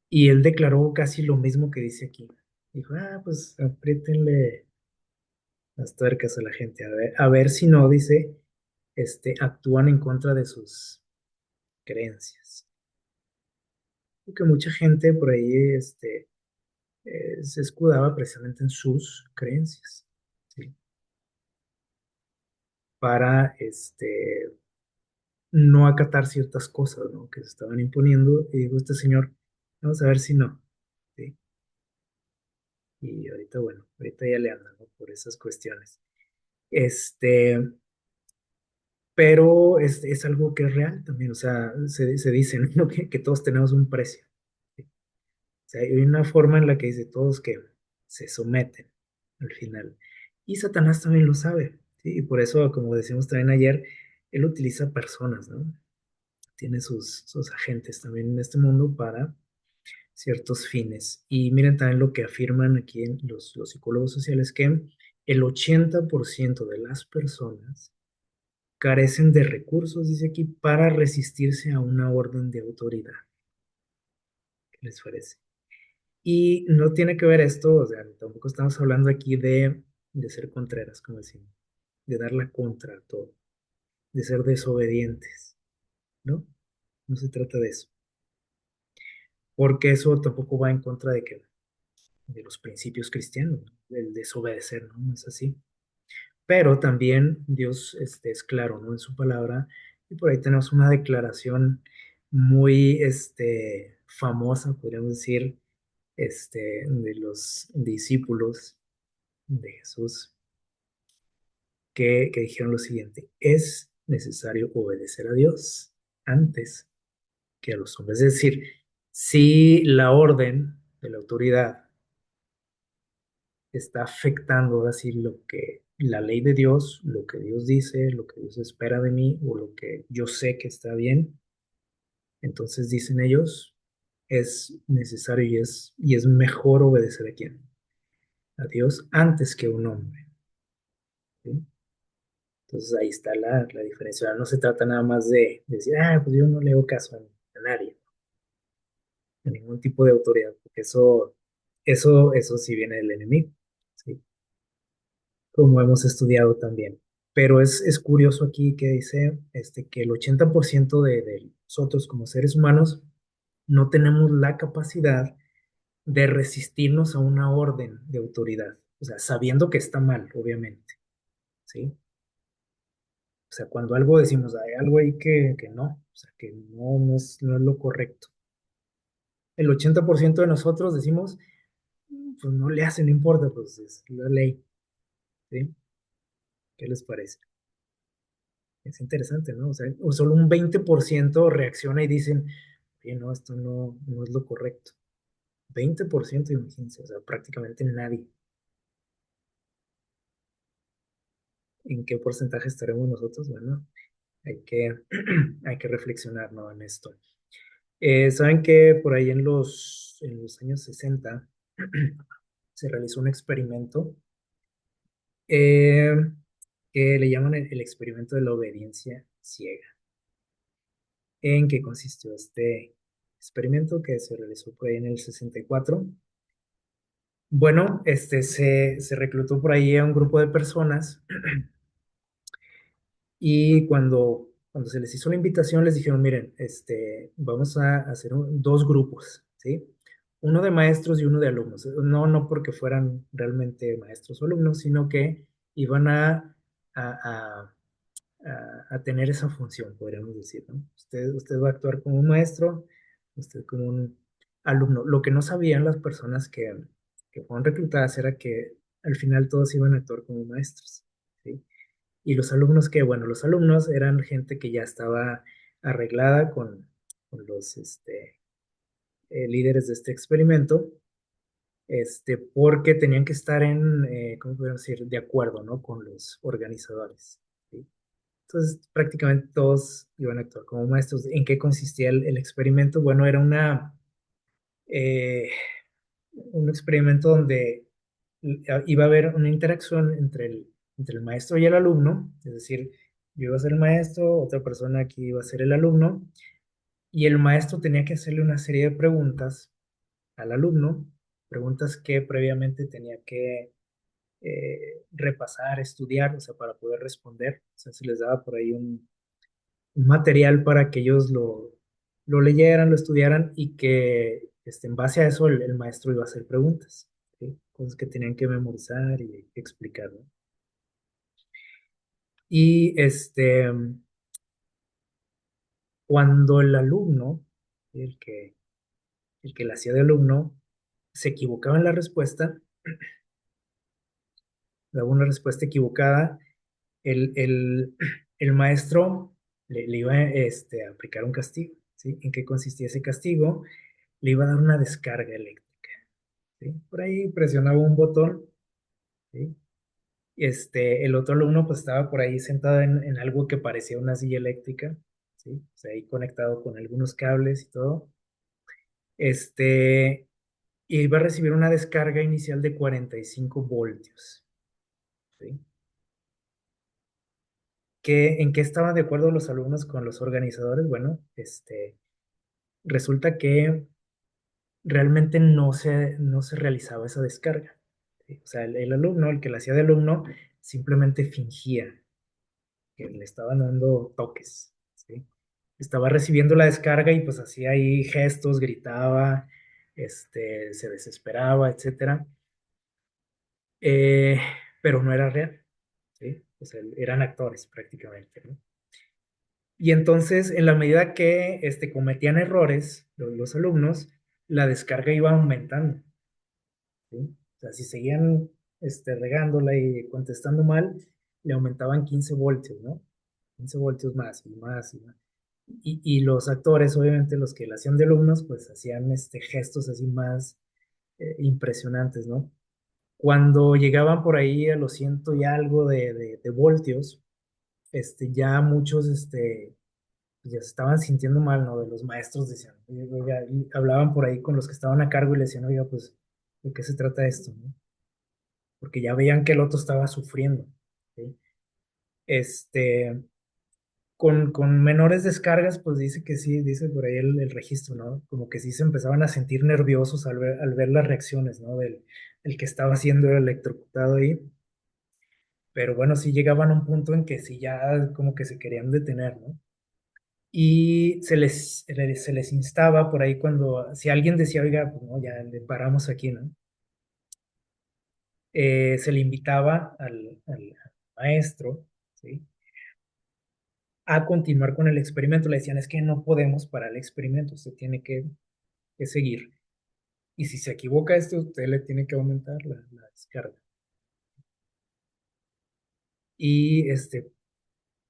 y él declaró casi lo mismo que dice aquí. Dijo, pues apriétenle las tuercas a la gente, a ver si no, dice, actúan en contra de sus creencias. Porque mucha gente por ahí, se escudaba precisamente en sus creencias, ¿sí? Para, no acatar ciertas cosas, ¿no? Que se estaban imponiendo, y dijo este señor, vamos a ver si no, ¿sí? Y ahorita, bueno, ahorita ya le andan, ¿no? Por esas cuestiones. Este, pero es algo que es real también, o sea, se dice, ¿no? Que todos tenemos un precio, ¿sí? O sea, hay una forma en la que dice todos que se someten al final. Y Satanás también lo sabe, ¿sí? Y por eso, como decimos también ayer, él utiliza personas, ¿no? Tiene sus agentes también en este mundo para ciertos fines. Y miren también lo que afirman aquí en los psicólogos sociales, que el 80% de las personas carecen de recursos, dice aquí, para resistirse a una orden de autoridad. ¿Qué les parece? Y no tiene que ver esto, o sea, tampoco estamos hablando aquí de ser contreras, como decimos, de dar la contra a todo, de ser desobedientes, ¿no? No se trata de eso, porque eso tampoco va en contra de los principios cristianos, ¿no? El desobedecer, ¿no? No es así. Pero también Dios, es claro, ¿no? En su palabra, y por ahí tenemos una declaración muy, famosa, podríamos decir, de los discípulos de Jesús, que dijeron lo siguiente: es necesario obedecer a Dios antes que a los hombres. Es decir, si la orden de la autoridad está afectando así lo que la ley de Dios, lo que Dios dice, lo que Dios espera de mí o lo que yo sé que está bien, entonces dicen ellos, es necesario y es mejor obedecer a quién, a Dios antes que a un hombre, ¿sí? Entonces ahí está la diferencia. No se trata nada más de decir, pues yo no le hago caso a nadie, a ningún tipo de autoridad, porque eso sí viene del enemigo, ¿sí? Como hemos estudiado también. Pero es curioso aquí que dice, que el 80% de nosotros como seres humanos no tenemos la capacidad de resistirnos a una orden de autoridad, o sea, sabiendo que está mal, obviamente, ¿sí? O sea, cuando algo decimos, hay algo ahí que no, o sea, que no es lo correcto. El 80% de nosotros decimos, pues no le hace, no importa, pues es la ley, ¿sí? ¿Qué les parece? Es interesante, ¿no? O sea, o solo un 20% reacciona y dicen, oye, no, esto no es lo correcto. 20%, imagínense, o sea, prácticamente nadie. ¿En qué porcentaje estaremos nosotros? Bueno, hay que, hay que reflexionar, ¿no? En esto. Saben que por ahí en los años 60 se realizó un experimento eh, que le llaman el experimento de la obediencia ciega. ¿En qué consistió este experimento que se realizó por ahí en el 64? Bueno, se reclutó por ahí a un grupo de personas y cuando se les hizo la invitación les dijeron, miren, vamos a hacer dos grupos, ¿sí? Uno de maestros y uno de alumnos. No porque fueran realmente maestros o alumnos, sino que iban a, a tener esa función, podríamos decir, ¿no? Usted va a actuar como un maestro, usted como un alumno. Lo que no sabían las personas que fueron reclutadas era que al final todos iban a actuar como maestros, ¿sí? Y los alumnos que, bueno, los alumnos eran gente que ya estaba arreglada con los líderes de este experimento, porque tenían que estar ¿cómo podemos decir?, de acuerdo, ¿no? Con los organizadores, ¿sí? Entonces, prácticamente todos iban a actuar como maestros. ¿En qué consistía el experimento? Bueno, era eh, un experimento donde iba a haber una interacción entre el maestro y el alumno, es decir, yo iba a ser el maestro, otra persona aquí iba a ser el alumno, y el maestro tenía que hacerle una serie de preguntas al alumno, preguntas que previamente tenía que repasar, estudiar, o sea, para poder responder. O sea, se les daba por ahí un material para que ellos lo leyeran, lo estudiaran y que en base a eso el maestro iba a hacer preguntas, ¿sí? Cosas que tenían que memorizar y explicar, ¿no? Y cuando el alumno, el que la hacía de alumno, se equivocaba en la respuesta, daba una respuesta equivocada, el maestro le iba a aplicar un castigo, ¿sí? ¿En qué consistía ese castigo? Le iba a dar una descarga eléctrica, ¿sí? Por ahí presionaba un botón, ¿sí? El otro alumno pues estaba por ahí sentado en algo que parecía una silla eléctrica, ¿sí? O sea, ahí conectado con algunos cables y todo. Este, y iba a recibir una descarga inicial de 45 voltios, ¿sí? ¿En qué estaban de acuerdo los alumnos con los organizadores? Bueno, resulta que realmente no se realizaba esa descarga, ¿sí? O sea, el alumno, el que la hacía de alumno, simplemente fingía que le estaban dando toques, ¿sí? Estaba recibiendo la descarga y pues hacía ahí gestos, gritaba, se desesperaba, etcétera. Eh, pero no era real, ¿sí? O sea, eran actores prácticamente, ¿no? Y entonces, en la medida que cometían errores los alumnos, la descarga iba aumentando, ¿sí? O sea, si seguían regándola y contestando mal, le aumentaban 15 voltios, ¿no? 15 voltios más y más y más. Y los actores, obviamente, los que la hacían de alumnos, pues hacían gestos así más impresionantes, ¿no? Cuando llegaban por ahí a los ciento y algo de voltios, ya muchos ya se estaban sintiendo mal, ¿no? De los maestros decían, "Oye, oiga", y hablaban por ahí con los que estaban a cargo y le decían, oiga, pues, ¿de qué se trata esto, no? Porque ya veían que el otro estaba sufriendo, ¿sí? Este, con menores descargas, pues dice que sí, dice por ahí el registro, ¿no? Como que sí se empezaban a sentir nerviosos al ver las reacciones, ¿no? Del que estaba siendo electrocutado ahí. Pero bueno, sí llegaban a un punto en que sí ya como que se querían detener, ¿no? Y se les instaba por ahí cuando, si alguien decía, oiga, pues no, ya le paramos aquí, ¿no? Se le invitaba al maestro, ¿sí? A continuar con el experimento. Le decían, es que no podemos parar el experimento, usted tiene que seguir. Y si se equivoca usted le tiene que aumentar la descarga. Y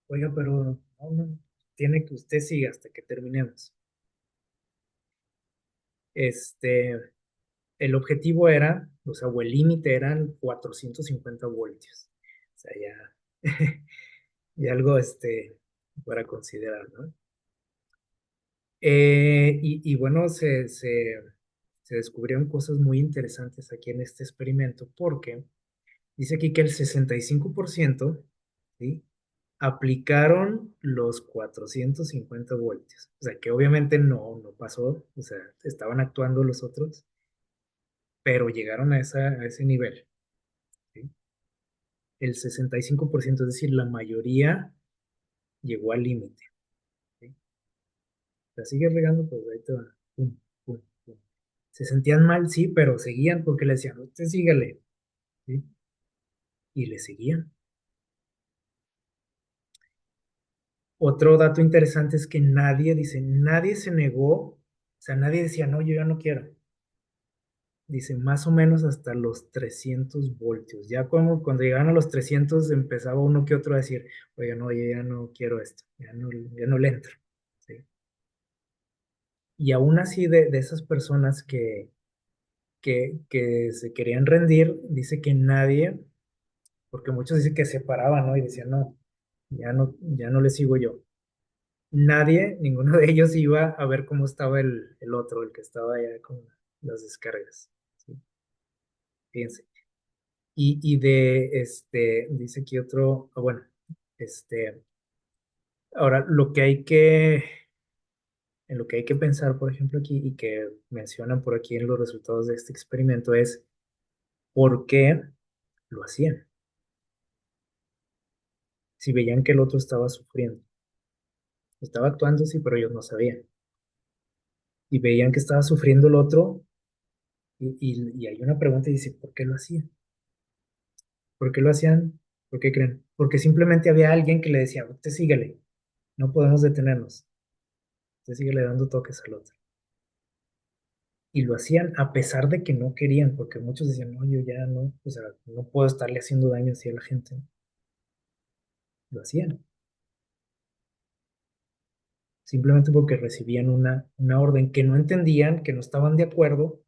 oiga, pero no, tiene que usted siga hasta que terminemos. Este, el objetivo era, o sea, o el límite eran 450 voltios. O sea, ya. Y algo, para considerar, ¿no? Y bueno, se descubrieron cosas muy interesantes aquí en este experimento porque dice aquí que el 65%, ¿sí? Aplicaron los 450 voltios. O sea, que obviamente no pasó, o sea, estaban actuando los otros, pero llegaron a ese nivel, ¿sí? El 65%, es decir, la mayoría llegó al límite, ¿sí? La sigue regando, pues ahí te va. Pum, pum, pum. Se sentían mal, sí, pero seguían porque le decían, usted sígale, ¿sí? Y le seguían. Otro dato interesante es que nadie, dice, nadie se negó, o sea, nadie decía, no, yo ya no quiero. Dice, más o menos hasta los 300 voltios. Ya como cuando llegaban a los 300 empezaba uno que otro a decir, oye, no, yo ya no quiero esto, ya no le entro, ¿sí? Y aún así de esas personas que se querían rendir, dice que nadie, porque muchos dicen que se paraban, ¿no? Y decían, no, ya no le sigo yo. Nadie, ninguno de ellos iba a ver cómo estaba el otro, el que estaba allá con las descargas, ¿sí? Fíjense. Dice aquí otro, bueno, este, ahora en lo que hay que pensar, por ejemplo, aquí y que mencionan por aquí en los resultados de este experimento es por qué lo hacían. Si veían que el otro estaba sufriendo, estaba actuando, sí, pero ellos no sabían. Y veían que estaba sufriendo el otro y hay una pregunta y dice, ¿por qué lo hacían? ¿Por qué lo hacían? ¿Por qué creen? Porque simplemente había alguien que le decía, usted sígale, no podemos detenernos, usted sígale dando toques al otro. Y lo hacían a pesar de que no querían, porque muchos decían, no, yo ya no, o sea, no puedo estarle haciendo daño así a la gente. Lo hacían, simplemente porque recibían una orden que no entendían, que no estaban de acuerdo,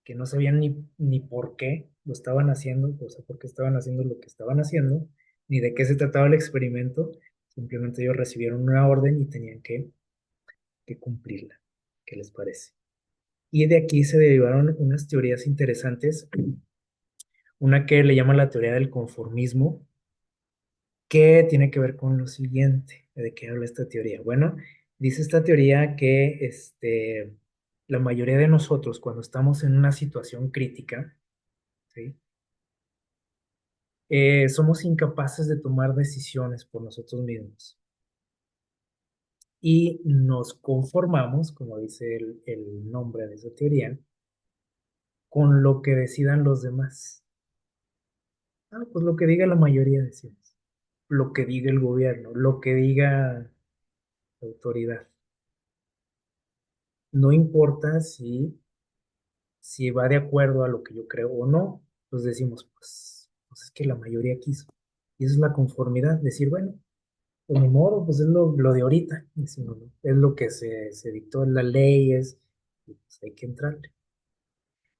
que no sabían ni por qué lo estaban haciendo, o sea, por qué estaban haciendo lo que estaban haciendo, ni de qué se trataba el experimento. Simplemente ellos recibieron una orden y tenían que cumplirla. ¿Qué les parece? Y de aquí se derivaron unas teorías interesantes, una que le llaman la teoría del conformismo, que tiene que ver con lo siguiente. ¿De qué habla esta teoría? Bueno, dice esta teoría que la mayoría de nosotros, cuando estamos en una situación crítica, ¿sí? Somos incapaces de tomar decisiones por nosotros mismos y nos conformamos, como dice el nombre de esa teoría, con lo que decidan los demás. Ah, pues lo que diga la mayoría, decimos, lo que diga el gobierno, lo que diga la autoridad. No importa si va de acuerdo a lo que yo creo o no, pues decimos, pues es que la mayoría quiso. Y eso es la conformidad, decir, bueno, pues ni modo, pues es lo de ahorita, decimos, ¿no? Es lo que se dictó en las leyes, y pues hay que entrarle.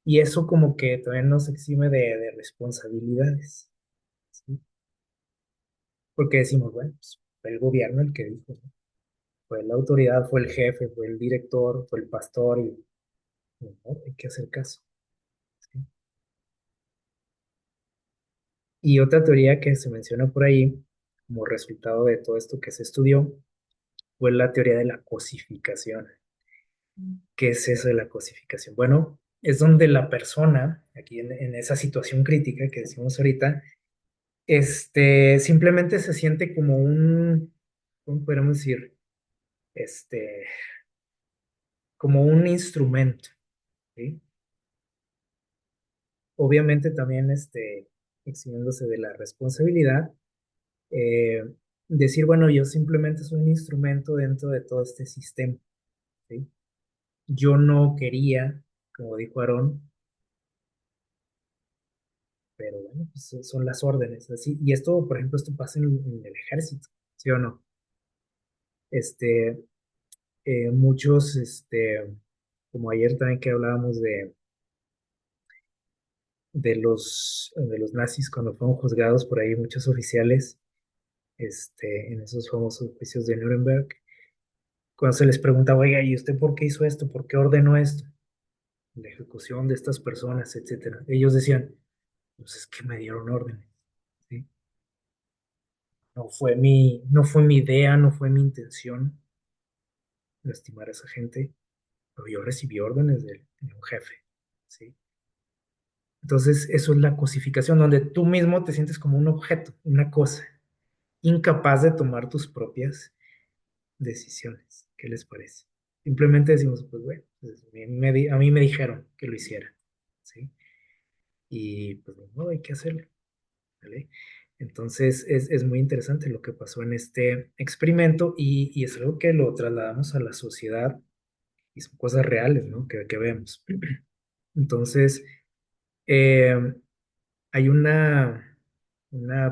Y eso como que también nos exime de responsabilidades, ¿sí? Porque decimos, bueno, pues fue el gobierno el que dijo, ¿no? Fue la autoridad, fue el jefe, fue el director, fue el pastor, y no, hay que hacer caso, ¿sí? Y otra teoría que se menciona por ahí, como resultado de todo esto que se estudió, fue la teoría de la cosificación. ¿Qué es eso de la cosificación? Bueno, es donde la persona, aquí en esa situación crítica que decimos ahorita, simplemente se siente como ¿cómo podemos decir? Este, como un instrumento, ¿sí? Obviamente también, eximiéndose de la responsabilidad, eh, decir, bueno, yo simplemente soy un instrumento dentro de todo este sistema, ¿sí? Yo no quería, como dijo Aarón, pero bueno, pues son las órdenes, así. Y esto, por ejemplo, esto pasa en el ejército, ¿sí o no? Este, muchos, como ayer también que hablábamos de los nazis cuando fueron juzgados por ahí muchos oficiales, en esos famosos juicios de Nuremberg, cuando se les preguntaba, oiga, ¿y usted por qué hizo esto? ¿Por qué ordenó esto? La ejecución de estas personas, etcétera. Ellos decían, pues es que me dieron órdenes, ¿sí? No fue mi idea, no fue mi intención lastimar a esa gente, pero yo recibí órdenes de un jefe, ¿sí? Entonces, eso es la cosificación, donde tú mismo te sientes como un objeto, una cosa, incapaz de tomar tus propias decisiones. ¿Qué les parece? Simplemente decimos, pues bueno, pues, a mí me dijeron que lo hiciera, ¿sí? Y pues no, hay que hacerlo, ¿vale? Entonces, es muy interesante lo que pasó en este experimento y es algo que lo trasladamos a la sociedad y son cosas reales, ¿no? Que vemos. Entonces, eh, hay una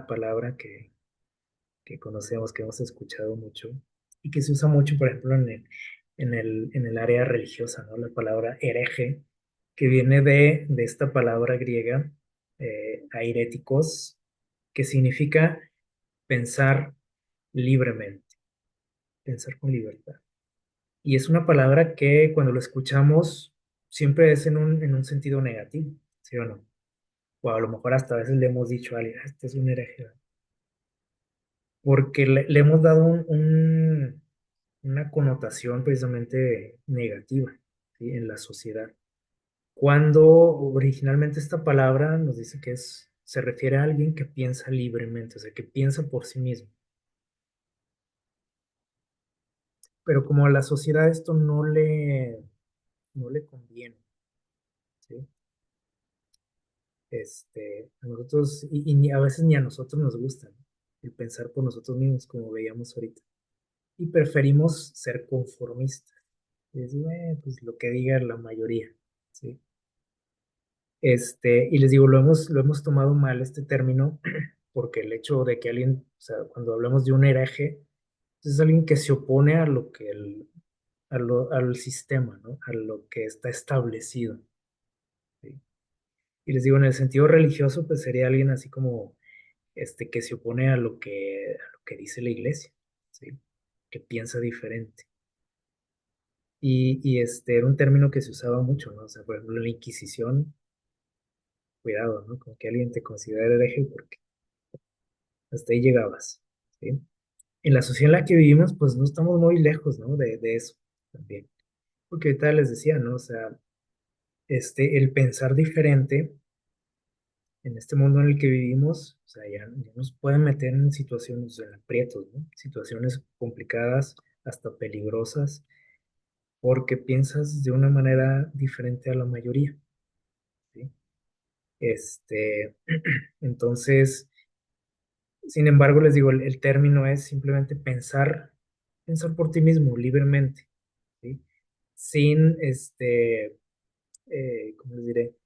palabra que conocemos, que hemos escuchado mucho y que se usa mucho, por ejemplo, en el área religiosa, ¿no? La palabra hereje, que viene de esta palabra griega, airéticos, que significa pensar libremente, pensar con libertad. Y es una palabra que cuando lo escuchamos siempre es en un sentido negativo, ¿sí o no? O a lo mejor hasta a veces le hemos dicho a alguien, "Ah, este es un hereje", porque le hemos dado una connotación precisamente negativa, ¿sí? En la sociedad. Cuando originalmente esta palabra nos dice que se refiere a alguien que piensa libremente, o sea, que piensa por sí mismo. Pero como a la sociedad esto no le conviene, ¿sí? A nosotros, a veces ni a nosotros nos gusta, ¿no? El pensar por nosotros mismos, como veíamos ahorita. Y preferimos ser conformistas. Y decir, pues lo que diga la mayoría, ¿sí? Y les digo, lo hemos tomado mal este término, porque el hecho de que alguien, o sea, cuando hablamos de un hereje, es alguien que se opone a lo que al sistema, ¿no? A lo que está establecido, ¿sí? Y les digo, en el sentido religioso, pues sería alguien así como, que se opone a lo que dice la iglesia, ¿sí? Que piensa diferente. Era un término que se usaba mucho, ¿no? O sea, por ejemplo, en la Inquisición, cuidado, ¿no? Con que alguien te considere hereje porque hasta ahí llegabas, ¿sí? En la sociedad en la que vivimos, pues no estamos muy lejos, ¿no? De eso también. Porque ahorita les decía, ¿no? O sea, el pensar diferente en este mundo en el que vivimos, o sea, ya nos pueden meter en situaciones, en aprietos, ¿no? Situaciones complicadas, hasta peligrosas, porque piensas de una manera diferente a la mayoría, ¿sí? Entonces, sin embargo, les digo, el término es simplemente pensar por ti mismo, libremente, ¿sí? Sin, ¿cómo les diré?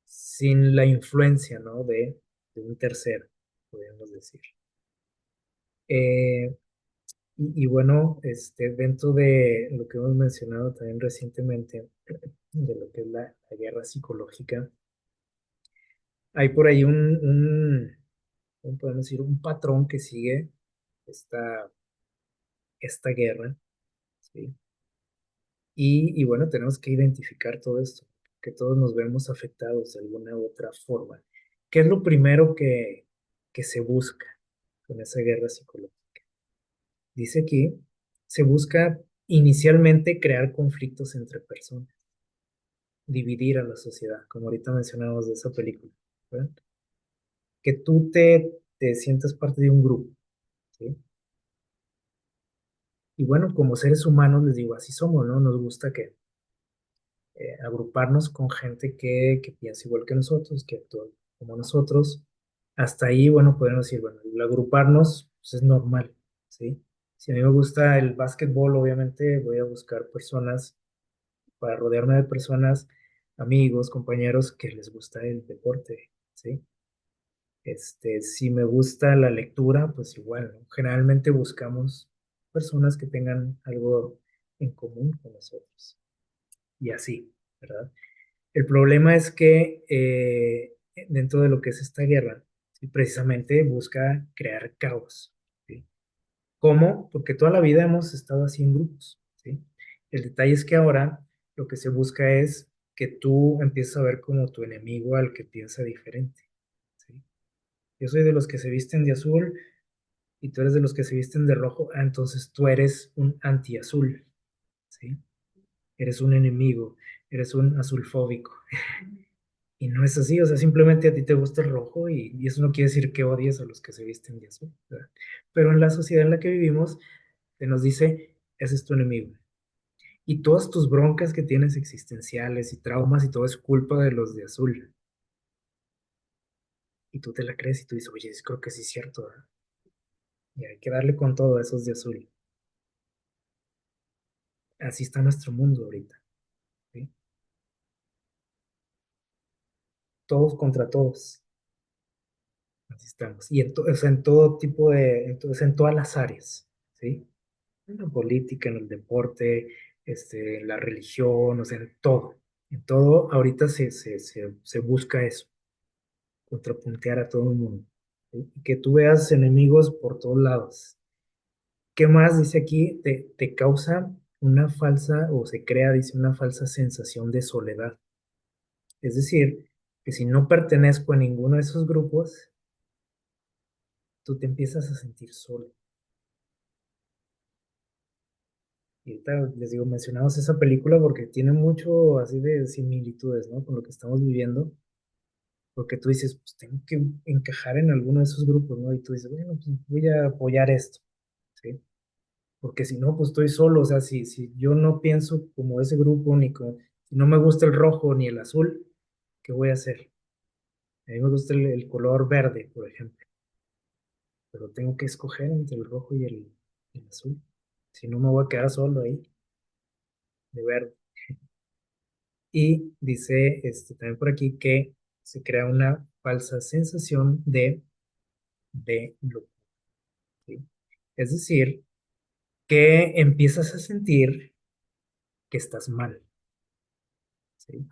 Sin la influencia, ¿no? De un tercero, podríamos decir. Eh, y bueno, dentro de lo que hemos mencionado también recientemente, de lo que es la guerra psicológica, hay por ahí ¿cómo podemos decir? Un patrón que sigue esta, esta guerra, ¿sí? Y bueno, tenemos que identificar todo esto, que todos nos vemos afectados de alguna u otra forma. ¿Qué es lo primero que se busca con esa guerra psicológica? Dice aquí, se busca inicialmente crear conflictos entre personas, dividir a la sociedad, como ahorita mencionábamos de esa película, ¿verdad? Que tú te sientas parte de un grupo, ¿sí? Y bueno, como seres humanos, les digo, así somos, ¿no? Nos gusta que agruparnos con gente que piensa igual que nosotros, que actúa como nosotros. Hasta ahí, bueno, podemos decir, bueno, el agruparnos pues, es normal, ¿sí? Si a mí me gusta el básquetbol, obviamente voy a buscar personas, para rodearme de personas, amigos, compañeros que les gusta el deporte, ¿sí? Si me gusta la lectura, pues igual, ¿no? Generalmente buscamos personas que tengan algo en común con nosotros y así, ¿verdad? El problema es que dentro de lo que es esta guerra, ¿sí? Precisamente busca crear caos, ¿sí? ¿Cómo? Porque toda la vida hemos estado así en grupos, ¿sí? El detalle es que ahora lo que se busca es que tú empieces a ver como tu enemigo al que piensa diferente, ¿sí? Yo soy de los que se visten de azul y tú eres de los que se visten de rojo, entonces tú eres un anti-azul, ¿sí? Eres un enemigo, eres un azulfóbico. Y no es así, o sea, simplemente a ti te gusta el rojo y eso no quiere decir que odies a los que se visten de azul, ¿verdad? Pero en la sociedad en la que vivimos se nos dice, ese es tu enemigo. Y todas tus broncas que tienes existenciales y traumas y todo es culpa de los de azul. Y tú te la crees y tú dices, oye, creo que sí es cierto, ¿verdad? Y hay que darle con todo a esos de azul. Así está nuestro mundo ahorita, ¿sí? Todos contra todos. Así estamos. Y o sea, en todo tipo de, entonces en todas las áreas, ¿sí? En la política, en el deporte, en la religión, o sea, en todo. En todo, ahorita se busca eso, contrapuntear a todo el mundo. ¿Sí? Y que tú veas enemigos por todos lados. ¿Qué más dice aquí? Te causa una falsa, o se crea, dice, una falsa sensación de soledad. Es decir, que si no pertenezco a ninguno de esos grupos, tú te empiezas a sentir solo. Y ahorita les digo, mencionamos esa película porque tiene mucho así de similitudes, ¿no? Con lo que estamos viviendo, porque tú dices, pues tengo que encajar en alguno de esos grupos, ¿no? Y tú dices, bueno, pues voy a apoyar esto, ¿sí? Porque si no, pues estoy solo, o sea, si yo no pienso como ese grupo, si no me gusta el rojo ni el azul, ¿qué voy a hacer? A mí me gusta el color verde, por ejemplo, pero tengo que escoger entre el rojo y el azul. Si no, me voy a quedar solo ahí, de verde. Y dice también por aquí que se crea una falsa sensación de locura, ¿sí? Es decir, que empiezas a sentir que estás mal, ¿sí?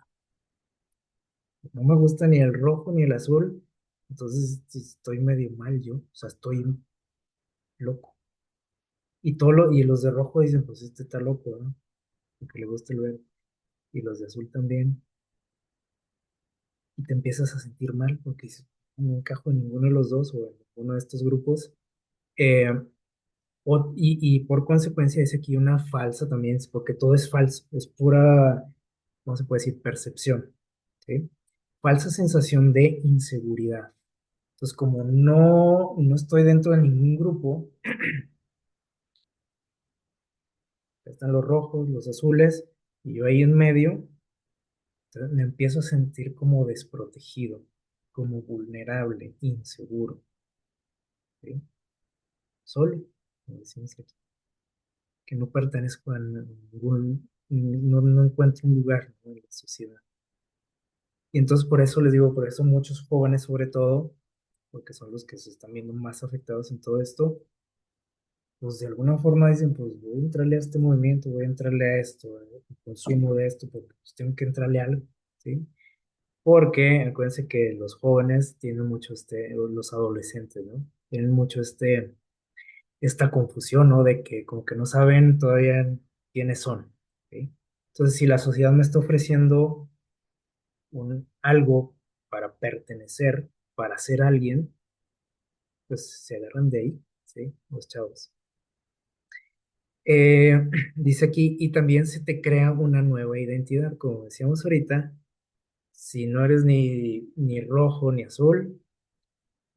No me gusta ni el rojo ni el azul, entonces sí estoy medio mal yo, o sea, estoy loco. Y los de rojo dicen, pues este está loco, ¿no? Porque le gusta el verde. Y los de azul también. Y te empiezas a sentir mal porque dices, no encajo en ninguno de los dos o en ninguno de estos grupos. Eh, y por consecuencia dice aquí una falsa también, porque todo es falso, es pura, ¿cómo se puede decir? Percepción, ¿sí? Falsa sensación de inseguridad. Entonces, como no estoy dentro de ningún grupo, están los rojos, los azules, y yo ahí en medio, entonces me empiezo a sentir como desprotegido, como vulnerable, inseguro, ¿sí? Solo, como decimos aquí, que no pertenezco a ningún, no encuentro un lugar, ¿no? En la sociedad. Y entonces por eso les digo, por eso muchos jóvenes sobre todo, porque son los que se están viendo más afectados en todo esto, pues de alguna forma dicen, pues voy a entrarle a este movimiento, voy a entrarle a esto, consumo de esto, porque pues tengo que entrarle a algo, ¿sí? Porque acuérdense que los jóvenes tienen mucho o los adolescentes, ¿no? Tienen mucho esta confusión, ¿no? De que como que no saben todavía quiénes son, ¿sí? Entonces, si la sociedad me está ofreciendo algo para pertenecer, para ser alguien, pues se agarran de ahí, ¿sí? Los chavos. Eh, dice aquí, y también se te crea una nueva identidad, como decíamos ahorita, si no eres ni rojo ni azul,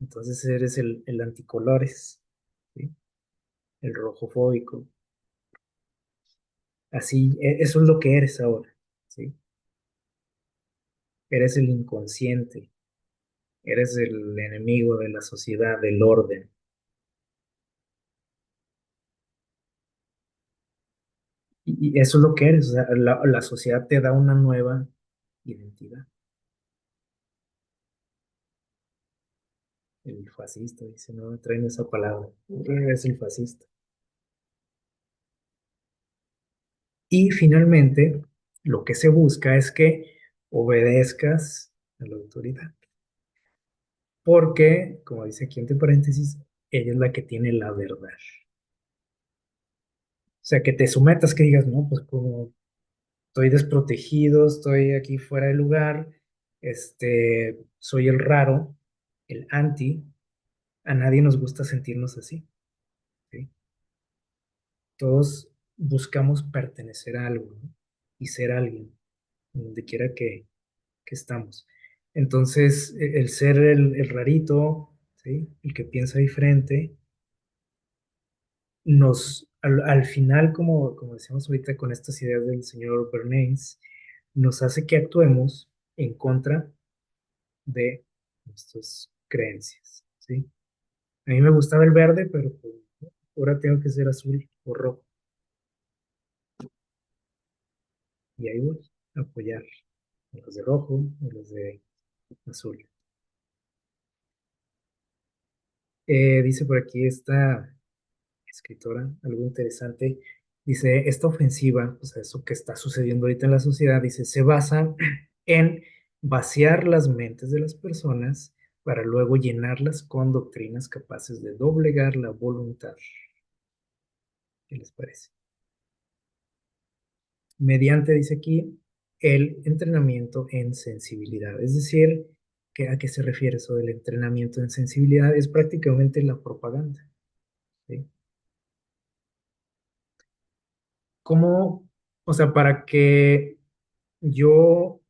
entonces eres el anticolores, ¿sí? El rojofóbico. Así, eso es lo que eres ahora, ¿sí? Eres el inconsciente, eres el enemigo de la sociedad, del orden. Y eso es lo que eres, o sea, la sociedad te da una nueva identidad. El fascista, dice, no me traen esa palabra. Es el fascista. Y finalmente, lo que se busca es que obedezcas a la autoridad. porque, como dice aquí entre paréntesis, ella es la que tiene la verdad. O sea, que te sometas, que digas, no, pues como estoy desprotegido, estoy aquí fuera de lugar, soy el raro, el anti, a nadie nos gusta sentirnos así, ¿sí? Todos buscamos pertenecer a algo, ¿no? Y ser alguien, donde quiera que estamos. Entonces, el ser el rarito, ¿sí? El que piensa diferente, al final, como decíamos ahorita con estas ideas del señor Bernays, nos hace que actuemos en contra de nuestras creencias, ¿sí? A mí me gustaba el verde, pero pues, ahora tengo que ser azul o rojo. Y ahí voy a apoyar a los de rojo, a los de azul. Dice por aquí esta escritora algo interesante. Dice, esta ofensiva, o sea, eso que está sucediendo ahorita en la sociedad, dice, se basa en vaciar las mentes de las personas para luego llenarlas con doctrinas capaces de doblegar la voluntad. ¿Qué les parece? Mediante, dice aquí, el entrenamiento en sensibilidad. Es decir, ¿a qué se refiere eso del entrenamiento en sensibilidad? Es prácticamente la propaganda, ¿sí? ¿Cómo, o sea, para que yo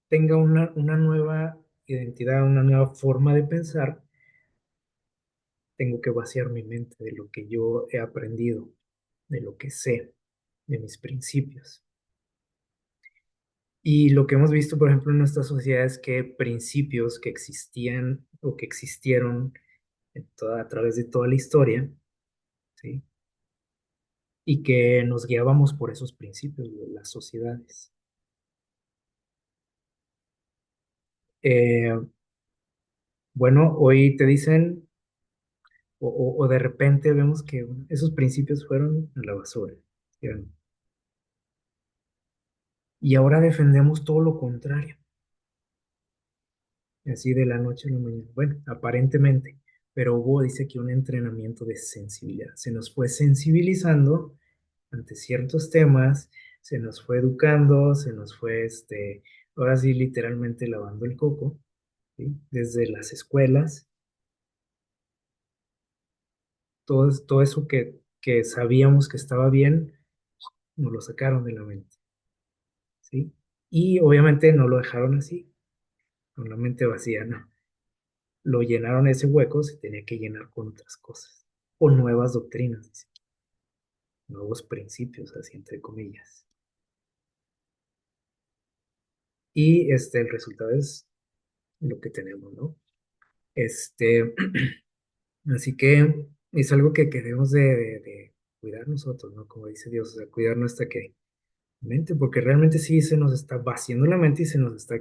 tenga una nueva identidad, una nueva forma de pensar, tengo que vaciar mi mente de lo que yo he aprendido, de lo que sé, de mis principios? Y lo que hemos visto, por ejemplo, en nuestra sociedad es que principios que existían o que existieron a través de toda la historia, ¿sí? Y que nos guiábamos por esos principios de las sociedades. Eh, bueno, hoy te dicen, o de repente vemos que bueno, esos principios fueron a la basura, ¿sí? Y ahora defendemos todo lo contrario, así de la noche a la mañana. Bueno, aparentemente, pero hubo, dice aquí, un entrenamiento de sensibilidad. Se nos fue sensibilizando ante ciertos temas, se nos fue educando, se nos fue, ahora sí, literalmente lavando el coco, ¿sí? Desde las escuelas, todo eso que sabíamos que estaba bien, nos lo sacaron de la mente, ¿sí? Y obviamente no lo dejaron así, con la mente vacía, no. Lo llenaron ese hueco, se tenía que llenar con otras cosas, o nuevas doctrinas, dice, nuevos principios, así entre comillas. Y el resultado es lo que tenemos, ¿no? Este, Así que es algo que debemos de cuidar nosotros, ¿no? Como dice Dios, o sea, cuidar nuestra mente, porque realmente sí se nos está vaciando la mente y se nos está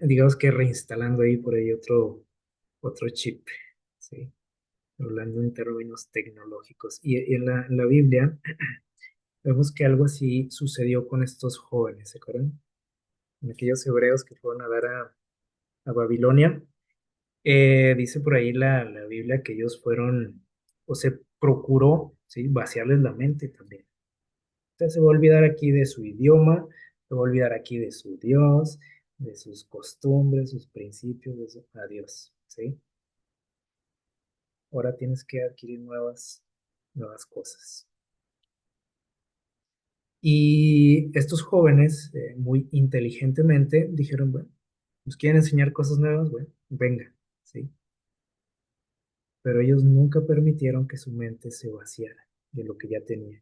digamos que reinstalando ahí por ahí otro chip, ¿sí? Hablando en términos tecnológicos. Y en la Biblia vemos que algo así sucedió con estos jóvenes, ¿se acuerdan? En aquellos hebreos que fueron a dar a Babilonia. Dice por ahí la Biblia que ellos fueron, o se procuró, ¿sí? Vaciarles la mente también. Entonces se va a olvidar aquí de su idioma, se va a olvidar aquí de su Dios, de sus costumbres, sus principios, adiós, ¿sí? Ahora tienes que adquirir nuevas cosas. Y estos jóvenes, muy inteligentemente, dijeron, bueno, ¿nos quieren enseñar cosas nuevas? Bueno, venga, ¿sí? Pero ellos nunca permitieron que su mente se vaciara de lo que ya tenía,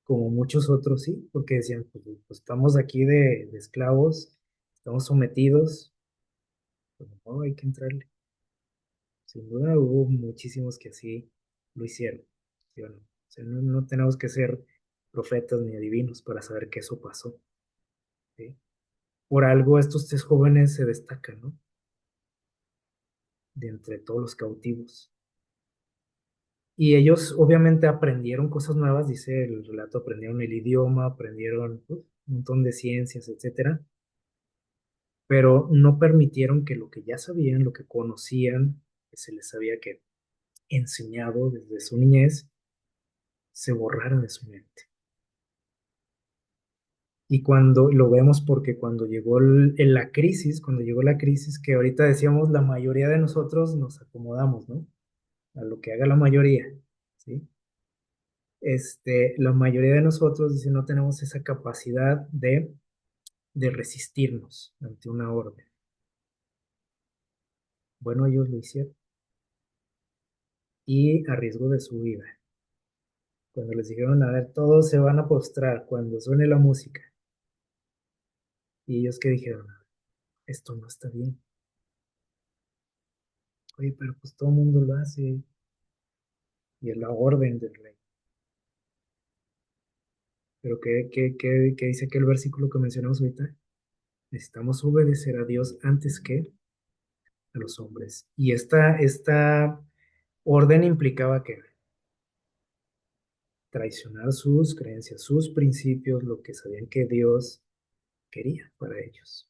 como muchos otros sí, porque decían, pues estamos aquí de esclavos, estamos sometidos, pues no, hay que entrarle. Sin duda hubo muchísimos que así lo hicieron, ¿sí o no? O sea, no tenemos que ser profetas ni adivinos para saber que eso pasó, ¿sí? Por algo estos tres jóvenes se destacan, ¿no? De entre todos los cautivos. Y ellos obviamente aprendieron cosas nuevas, dice el relato, aprendieron el idioma, aprendieron un montón de ciencias, etcétera, pero no permitieron que lo que ya sabían, lo que conocían, que se les había que enseñado desde su niñez, se borrara de su mente. Y cuando lo vemos porque cuando llegó en la crisis, cuando llegó la crisis, que ahorita decíamos la mayoría de nosotros nos acomodamos, ¿no? A lo que haga la mayoría, ¿sí? La mayoría de nosotros dice no tenemos esa capacidad de resistirnos ante una orden. Bueno, ellos lo hicieron y a riesgo de su vida. Cuando les dijeron, a ver, todos se van a postrar cuando suene la música. Y ellos que dijeron, esto no está bien. Oye, pero pues todo el mundo lo hace y es la orden del rey. Pero ¿qué dice aquel versículo que mencionamos ahorita? Necesitamos obedecer a Dios antes que a los hombres. Y esta orden implicaba que traicionar sus creencias, sus principios, lo que sabían que Dios quería para ellos.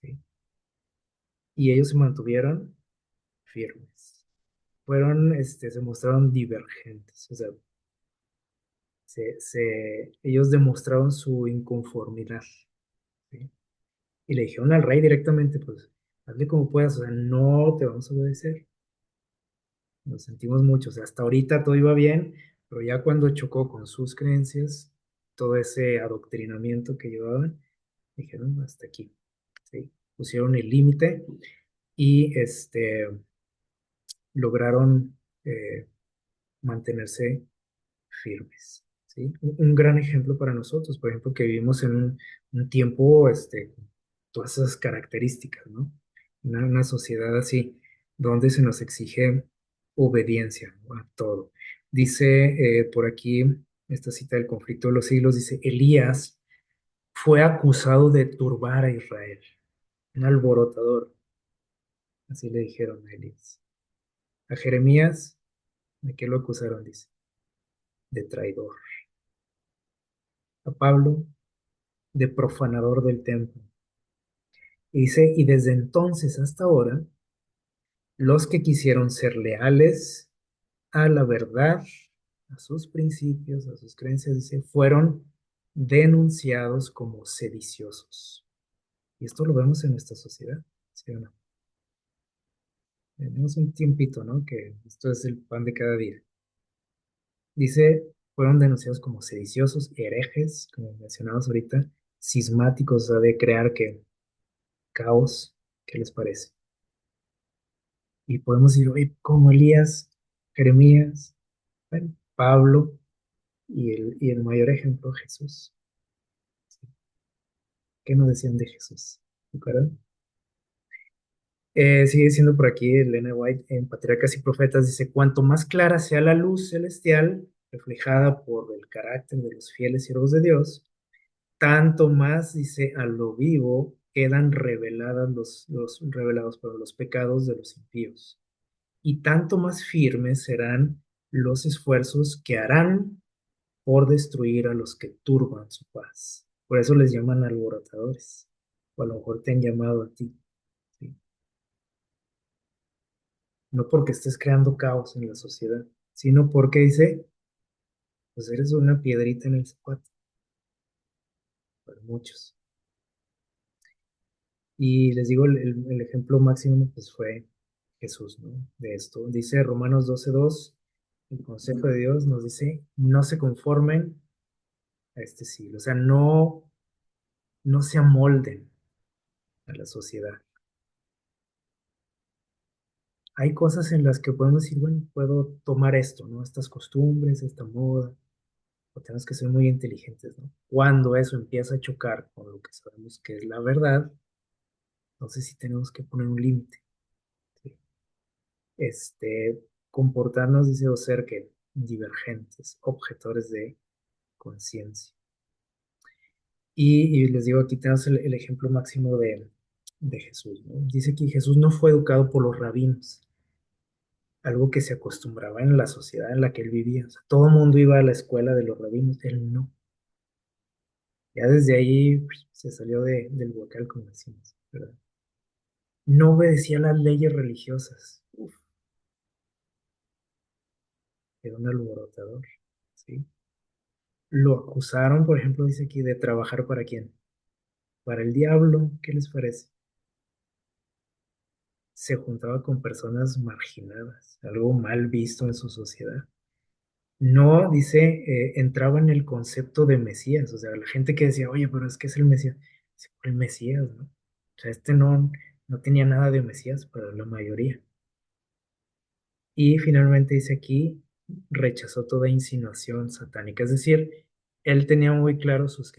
¿Sí? Y ellos se mantuvieron firmes. Se mostraron divergentes. O sea, ellos demostraron su inconformidad. ¿Sí? Y le dijeron al rey directamente, pues, hazle como puedas, o sea, no te vamos a obedecer. Nos sentimos mucho, o sea, hasta ahorita todo iba bien, pero ya cuando chocó con sus creencias, todo ese adoctrinamiento que llevaban, dijeron hasta aquí, ¿sí? Pusieron el límite y lograron mantenerse firmes, ¿sí? Un gran ejemplo para nosotros, por ejemplo, que vivimos en un tiempo, con todas esas características, ¿no? Una sociedad así, donde se nos exige obediencia, ¿no? A todo. Dice por aquí, esta cita del conflicto de los siglos, dice, Elías fue acusado de turbar a Israel, un alborotador, así le dijeron a Elías. A Jeremías, ¿de qué lo acusaron? Dice, de traidor. A Pablo, de profanador del templo. Y dice, y desde entonces hasta ahora, los que quisieron ser leales a la verdad, a sus principios, a sus creencias, dice, fueron denunciados como sediciosos. Y esto lo vemos en nuestra sociedad, ¿sí o no? Tenemos un tiempito, ¿no? Que esto es el pan de cada día. Dice, fueron denunciados como sediciosos, herejes, como mencionamos ahorita, cismáticos, o sea, de crear que caos, ¿qué les parece? Y podemos decir, oye, como Elías, Jeremías, bueno, Pablo y el mayor ejemplo, Jesús. ¿Qué nos decían de Jesús? ¿De acuerdo? Sigue diciendo por aquí Elena White en Patriarcas y Profetas, dice, cuanto más clara sea la luz celestial reflejada por el carácter de los fieles siervos de Dios, tanto más, dice, a lo vivo quedan revelados por los pecados de los impíos. Y tanto más firmes serán los esfuerzos que harán por destruir a los que turban su paz. Por eso les llaman alborotadores, o a lo mejor te han llamado a ti, ¿sí? No porque estés creando caos en la sociedad, sino porque dice, pues eres una piedrita en el zapato, para muchos. Y les digo, el ejemplo máximo pues fue Jesús, ¿no? De esto. Dice Romanos 12:2, el consejo de Dios nos dice, no se conformen a este siglo, o sea, no se amolden a la sociedad. Hay cosas en las que podemos decir, bueno, puedo tomar esto, ¿no? Estas costumbres, esta moda, o tenemos que ser muy inteligentes, ¿no? Cuando eso empieza a chocar con lo que sabemos que es la verdad, entonces sí tenemos que poner un límite, ¿sí? Comportarnos, dice, o ser que divergentes, objetores de conciencia. Y les digo, aquí tenemos el ejemplo máximo de Jesús, ¿no? Dice que Jesús no fue educado por los rabinos, algo que se acostumbraba en la sociedad en la que él vivía. O sea, todo el mundo iba a la escuela de los rabinos, él no. Ya desde ahí se salió del huacal, como decimos, ¿verdad? no obedecía las leyes religiosas. Uf, era un alborotador, ¿sí? Lo acusaron, por ejemplo, dice aquí, de trabajar para quién, para el diablo. ¿Qué les parece? Se juntaba con personas marginadas, algo mal visto en su sociedad. No, dice, entraba en el concepto de Mesías, o sea, la gente que decía, oye, pero es que es el Mesías, dice, el Mesías, ¿no? O sea, este no tenía nada de Mesías para la mayoría. Y finalmente dice aquí, rechazó toda insinuación satánica, es decir, él tenía muy claros sus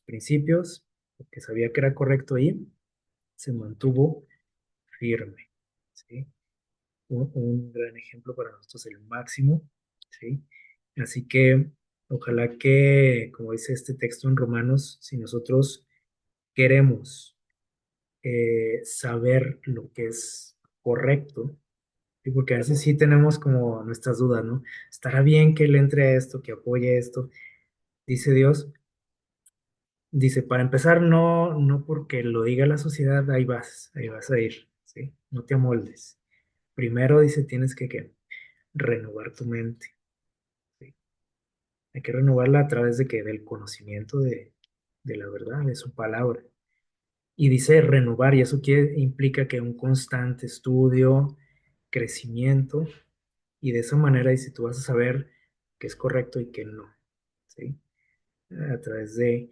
principios, porque sabía que era correcto y se mantuvo firme, ¿sí? Un gran ejemplo para nosotros, el máximo, ¿sí? Así que ojalá que, como dice este texto en Romanos, si nosotros queremos saber lo que es correcto, ¿sí? Porque a veces sí tenemos como nuestras dudas, ¿no? ¿Estará bien que él entre a esto, que apoye esto? Dice Dios, dice, para empezar, no porque lo diga la sociedad, ahí vas a ir, ¿sí? No te amoldes. Primero dice, tienes que, ¿qué? Renovar tu mente, ¿sí? Hay que renovarla a través de que del conocimiento de la verdad, de su palabra. Y dice renovar, y eso implica que un constante estudio, crecimiento, y de esa manera dice tú vas a saber qué es correcto y qué no, ¿sí? A través de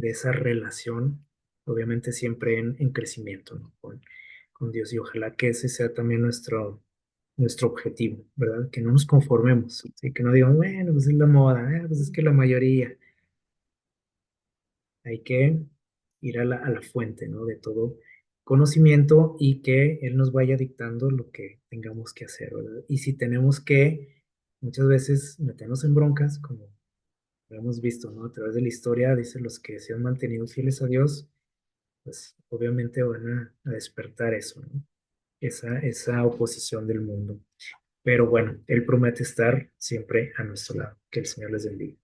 esa relación, obviamente siempre en crecimiento, ¿no? Con Dios, y ojalá que ese sea también nuestro objetivo, ¿verdad? Que no nos conformemos, ¿sí? Que no digamos, bueno, pues es la moda, pues es que la mayoría, hay que ir a la fuente, ¿no? De todo conocimiento y que Él nos vaya dictando lo que tengamos que hacer, ¿verdad? Y si tenemos que muchas veces meternos en broncas, como lo hemos visto, ¿no? A través de la historia, dice, los que se han mantenido fieles a Dios, pues obviamente van a despertar eso, ¿no? Esa oposición del mundo. Pero bueno, Él promete estar siempre a nuestro lado. Que el Señor les bendiga.